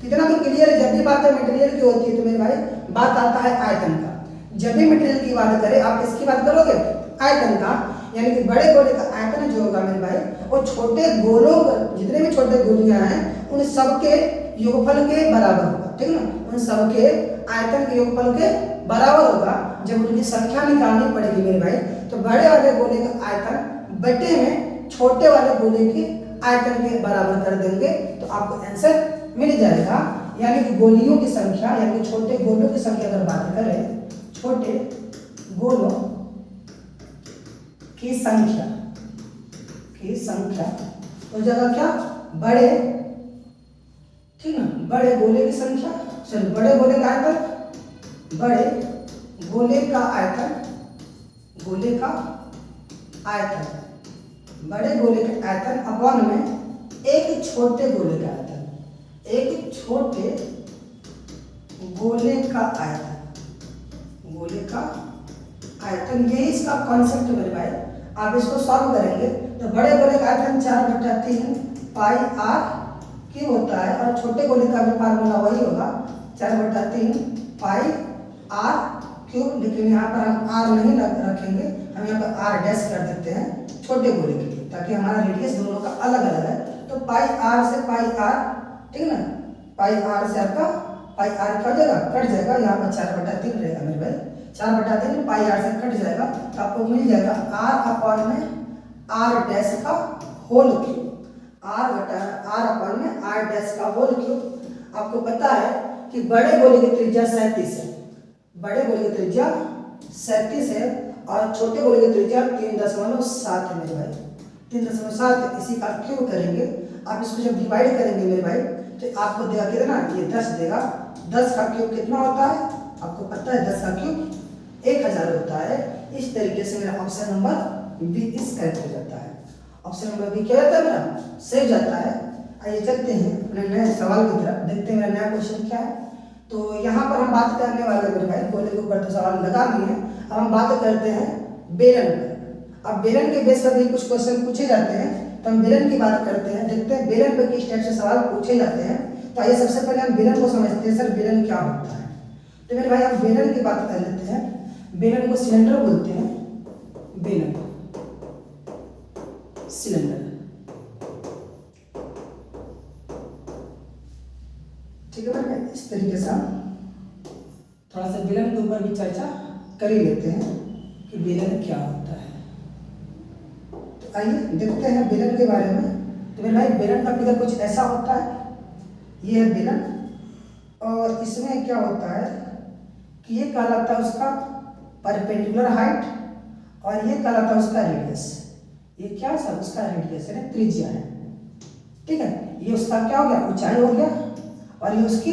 इतना तो क्लियर है। जब भी बात मटेरियल की होती है तो मेरे भाई बात आता है आयतन का। जब भी मटेरियल की बात करें आप इसकी बात करोगे आयतन का, यानी कि बड़े गोले का आयतन जो होगा मेरे भाई वो छोटे गोलों का, जितने भी छोटे गोलियां हैं उन सबके योगफल के बराबर होगा, ठीक ना। उन सबके आयतन के योगफल के बराबर होगा। जब उनकी संख्या निकालनी पड़ेगी मेरे भाई तो बड़े वाले गोले का आयतन बटे में छोटे वाले गोले के आयतन के बराबर कर देंगे तो आपको आंसर मिल जाएगा। यानी कि गोलियों की संख्या, यानी कि छोटे गोलों की संख्या अगर बात करें, छोटे गोलों की संख्या तो जगह क्या? बड़े, ठीक ना, बड़े गोले की संख्या, चलो बड़े गोले का आयतन, बड़े गोले का आयतन, गोले का आयतन, बड़े गोले के आयतन अपॉन में एक छोटे गोले का आयतन, एक छोटे गोले का आयतन, गोले का आयतन। यही इसका कॉन्सेप्ट मेरे भाई। आप इसको सॉल्व करेंगे तो बड़े गोले का आयतन 4/3 पाई आर क्यूब होता है और छोटे गोले का भी फार्मूला वही होगा 4/3 पाई आर क्यूब। लेकिन यहाँ पर हम आर नहीं रखेंगे, हम यहाँ पर आर डैश कर देते हैं छोटे गोले के लिए ताकि हमारा रेडियस दोनों का अलग अलग है। तो पाई आर से पाई आर, ठीक ना, पाई आर से आपका पाई आर क्या हो जाएगा? कट जाएगा। यहाँ पर 4/3 रहेगा मेरे भाई, 4/3 पाई आर से कट जाएगा तो आपको मिल जाएगा आर अपॉन में आर डैश का होल क्यूब, आर अपॉन में आर डैश का होल क्यूब। आपको पता है कि बड़े गोले की त्रिज्या 37 है, बड़े गोले की त्रिज्या 37 है और छोटे गोले की त्रिज्या 3.7 है मेरे भाई, 3.7 है। इसी का क्यूब करेंगे, आप इसको जब डिवाइड करेंगे मेरे भाई तो आपको देगा कितना, ये 10 देगा। 10 का क्यूब कितना होता है आपको पता है, 10 का क्यूब 1000 होता है। इस तरीके से मेरा ऑप्शन नंबर बी इस करेक्ट हो जाता है। ऑप्शन नंबर बी क्या होता है मेरा, सही जाता है। आइए चलते हैं अपने नए सवाल की तरफ, देखते हैं मेरा नया क्वेश्चन क्या है। तो यहाँ पर हम बात करने वाले मेरे भाई, गोले के ऊपर तो सवाल लगा दिए, अब हम बात करते हैं बेलन पर। अब बेलन के बेस पर भी कुछ क्वेश्चन पूछे जाते हैं, तो हम बेलन की बात करते हैं, देखते हैं बेलन पर किस टाइप से सवाल पूछे जाते हैं। तो आइए सबसे पहले हम बेलन को समझते हैं, सर बेलन क्या होता है। तो मेरे भाई हम बेलन की बात कर लेते हैं। बेलन को सिलेंडर बोलते हैं, बेलन सिलेंडर, ठीक है भाई। इस तरीके से हम थोड़ा सा बेलन के ऊपर भी चर्चा कर ही लेते हैं कि बेलन क्या होता है। तो आइए देखते हैं बेलन के बारे में। तो मेरे भाई बेलन का फिगर कुछ ऐसा होता है, ये है बेलन, और इसमें क्या होता है कि ये कहलाता है उसका परपेंडिकुलर हाइट और ये कहलाता है उसका रेडियस। ये क्या सर, उसका रेडियस है, त्रिज्या है, ठीक है। ये उसका क्या हो गया, ऊंचाई हो गया, और ये उसकी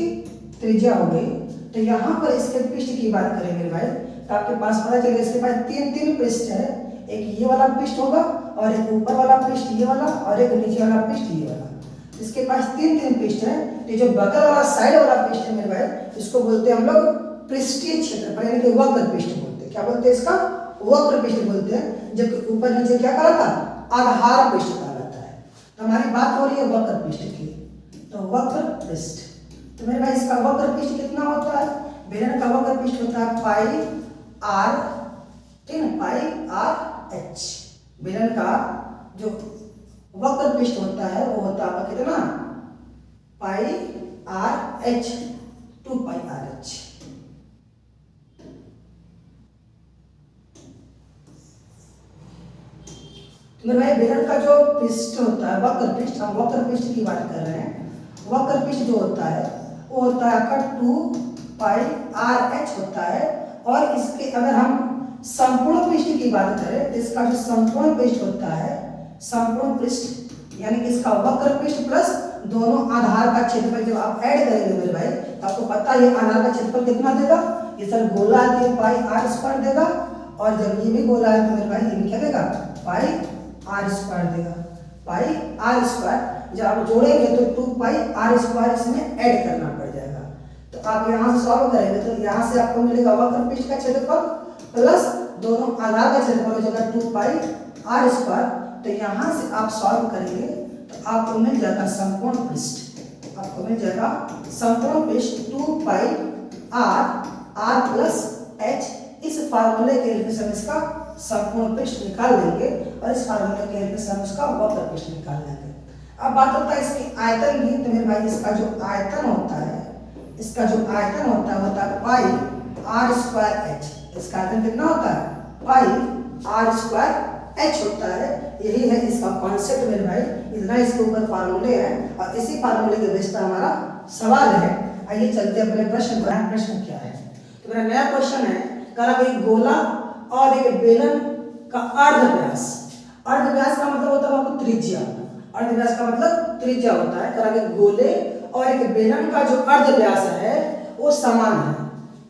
त्रिज्या हो गई। तो यहाँ पर इसके पृष्ठ की बात करें मेरे भाई, तो आपके पास पता चलेगा इसके पास तीन पृष्ठ है। एक ये वाला पृष्ठ होगा और एक ऊपर वाला पृष्ठ ये वाला और एक नीचे वाला पृष्ठ ये वाला। इसके पास तीन पृष्ठ है। तो जो बगल वाला साइड वाला पृष्ठ है मेरे भाई, इसको बोलते हैं हम लोग पृष्ठीय क्षेत्रफल, यानी कि वक्र पृष्ठ बोलते हैं। क्या बोलते हैं इसका, वक्र पृष्ठ बोलते हैं। जबकि ऊपर नीचे क्या कहलाता, आधार पृष्ठ कहलाता है। तो हमारी बात हो रही है वक्र पृष्ठ की, तो वक्र पृष्ठ। तो मेरे भाई इसका वक्र पृष्ठ कितना होता है, बेलन का वक्र पृष्ठ होता है पाई आर, ठीक है, पाई आर एच। बेलन का जो वक्र पृष्ठ होता है वो होता है आपका कितना, पाई आर एच, 2 पाई आर एच। मेरे भाई बेलन का जो पृष्ठ होता है वक्र पृष्ठ, हम वक्र पृष्ठ की बात कर रहे हैं। वक्र पृष्ठ जो होता है वो होता है आपका 2 पाई आर एच होता है। और इसके अगर हम संपूर्ण पृष्ठ की बात करें तो इसका जो संपूर्ण पृष्ठ होता है, संपूर्ण पृष्ठ यानी कि इसका वक्र पृष्ठ प्लस दोनों आधार का क्षेत्रफल जब आप ऐड करेंगे मेरे भाई, तो आपको पता है आधार का क्षेत्रफल कितना देगा, ये सर गोला है पाई आर स्क्वायर देगा, और जब ये भी गोला है तो मेरे भाई ये भी क्या देगा, पाई आर स्क्वायर देगा, पाई आर स्क्वायर। जब आप जोड़ेंगे तो 2 पाई आर स्क्वायर इसमें ऐड करना पड़ जाएगा। तो आप यहाँ से सॉल्व करेंगे तो यहाँ से आपको मिलेगा वक्र पृष्ठ का क्षेत्रफल प्लस दोनों आधार का क्षेत्रफल हो जाएगा 2 पाई आर स्क्वायर। तो यहाँ से आप सॉल्व करेंगे तो आपको मिल जाएगा संपूर्ण पृष्ठ, आपको मिल जाएगा संपूर्ण पृष्ठ 2 पाई आर प्लस एच। इस फार्मूले के हेल्प से हम इसका संपूर्ण पृष्ठ निकाल लेंगे और इस फार्मूले के हेल्प से हम इसका वक्र पृष्ठ निकाल लेंगे। अब बात होता है इसकी आयतन की। तो मेरे भाई इसका जो आयतन होता है, इसका जो आयतन होता है पाई आर स्क्वायर एच। इसका आयतन कितना होता है, पाई आर स्क्वायर एच होता है। यही है इसका कॉन्सेप्ट मेरे भाई, इतना इसके ऊपर फार्मूले हैं और इसी फार्मूले के बेस पर हमारा सवाल है। आइए चलते हैं अपने प्रश्न पर। प्रश्न क्या है, तो मेरा नया क्वेश्चन है, कहा एक गोला और एक बेलन का अर्धव्यास। अर्धव्यास का मतलब होता है आपको त्रिज्या, अर्धव्यास का मतलब त्रिज्या होता है। कहा एक गोले और एक बेलन का जो अर्धव्यास है वो समान है,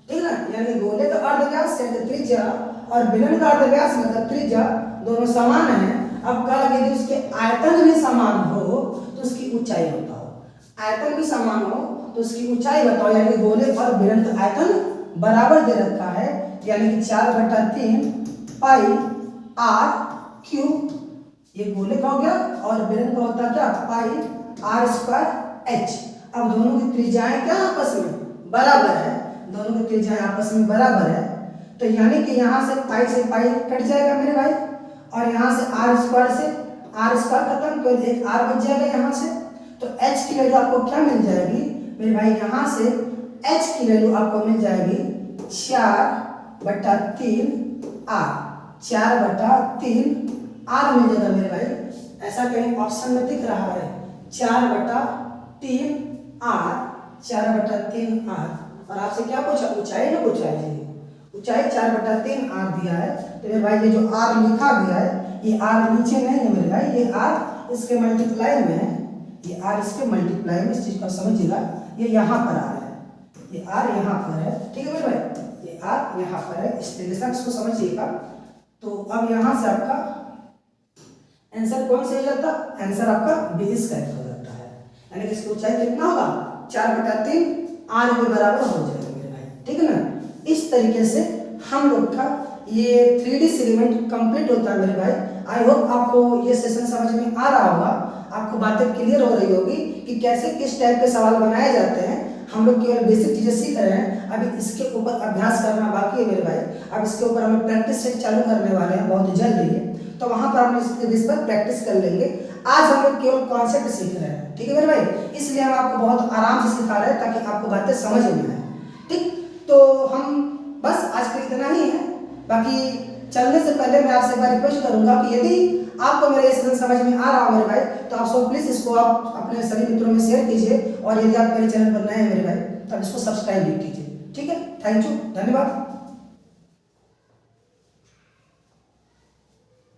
ठीक है, यानी गोले का अर्धव्यास यानी त्रिज्या और बेलन का अर्धव्यास मतलब त्रिज्या दोनों समान है। अब कहा यदि उसके आयतन भी समान हो तो उसकी ऊंचाई बताओ, आयतन भी समान हो तो उसकी ऊंचाई बताओ। यानी गोले और बेलन का आयतन बराबर दे रखा है, यानी कि 4/3 पाई आर क्यूब, ये गोले का हो गया, और बेलन का होता है क्या, पाई आर स्क्वायर एच। अब दोनों की त्रिज्याएं क्या आपस में बराबर है, दोनों की त्रिज्याएं आपस में बराबर है। तो यानी कि यहाँ से पाई कट जाएगा मेरे भाई, और यहाँ से आर स्क्वायर से आर स्क्वायर खत्म, तो एक आर बच जाएगा यहाँ से। तो एच की वैल्यू आपको क्या मिल जाएगी मेरे भाई, यहाँ से एच की वैल्यू आपको मिल जाएगी 4/3 आर, 4/3 आर मिल जाएगा मेरे भाई। ऐसा कहीं ऑप्शन में दिख रहा है 4/3 आर, 4/3 आर, और आपसे क्या पूछा, ऊंचाई ना पूछा है, ऊंचाई 4/3 आर दिया है। तो मेरे भाई ये जो आर लिखा गया है, ये आर नीचे नहीं है मेरे भाई, ये आर इसके मल्टीप्लाई में है, ये आर इसके मल्टीप्लाई में, इस चीज को समझिएगा, ये यहाँ पर आ है, ये आर यहाँ पर है, ठीक है मेरे भाई, ये आर यहाँ पर है, इस तरीके से इसको समझिएगा। तो अब यहाँ से आपका आंसर कौन सा हो जाता, आंसर आपका बी स्क्वायर हो जाता है, यानी कि इसकी ऊंचाई कितना होगा, 4/3 आर के बराबर हो जाएगा मेरे भाई, ठीक है ना। इस तरीके से हम लोग का ये 3D सेगमेंट कंप्लीट होता है मेरे भाई। आई होप आपको ये सेशन समझ में आ रहा होगा, आपको बातें क्लियर हो रही होगी कि कैसे किस टाइप के सवाल बनाए जाते हैं। हम लोग केवल बेसिक चीजें सीख रहे हैं, अभी इसके ऊपर अभ्यास करना बाकी है मेरे भाई। अब इसके ऊपर हम प्रैक्टिस सेट चालू करने वाले हैं बहुत जल्द ही, तो वहां पर हम इस पर प्रैक्टिस कर लेंगे। आज हम लोग केवल कॉन्सेप्ट सीख रहे हैं, ठीक है मेरे भाई, इसलिए हम आपको बहुत आराम से सिखा रहे हैं ताकि आपको बातें समझ में आए, ठीक। तो हम बस आज के इतना ही है, बाकी चलने से पहले मैं आपसे एक बार रिक्वेस्ट करूंगा कि यदि आपको मेरा ये सेशन समझ में आ रहा हो मेरे भाई, तो आप सब प्लीज इसको आप अपने सभी मित्रों में शेयर कीजिए, और यदि आप मेरे चैनल पर नए हैं मेरे भाई, तो आप इसको सब्सक्राइब भी कीजिए, ठीक है। थैंक यू, धन्यवाद।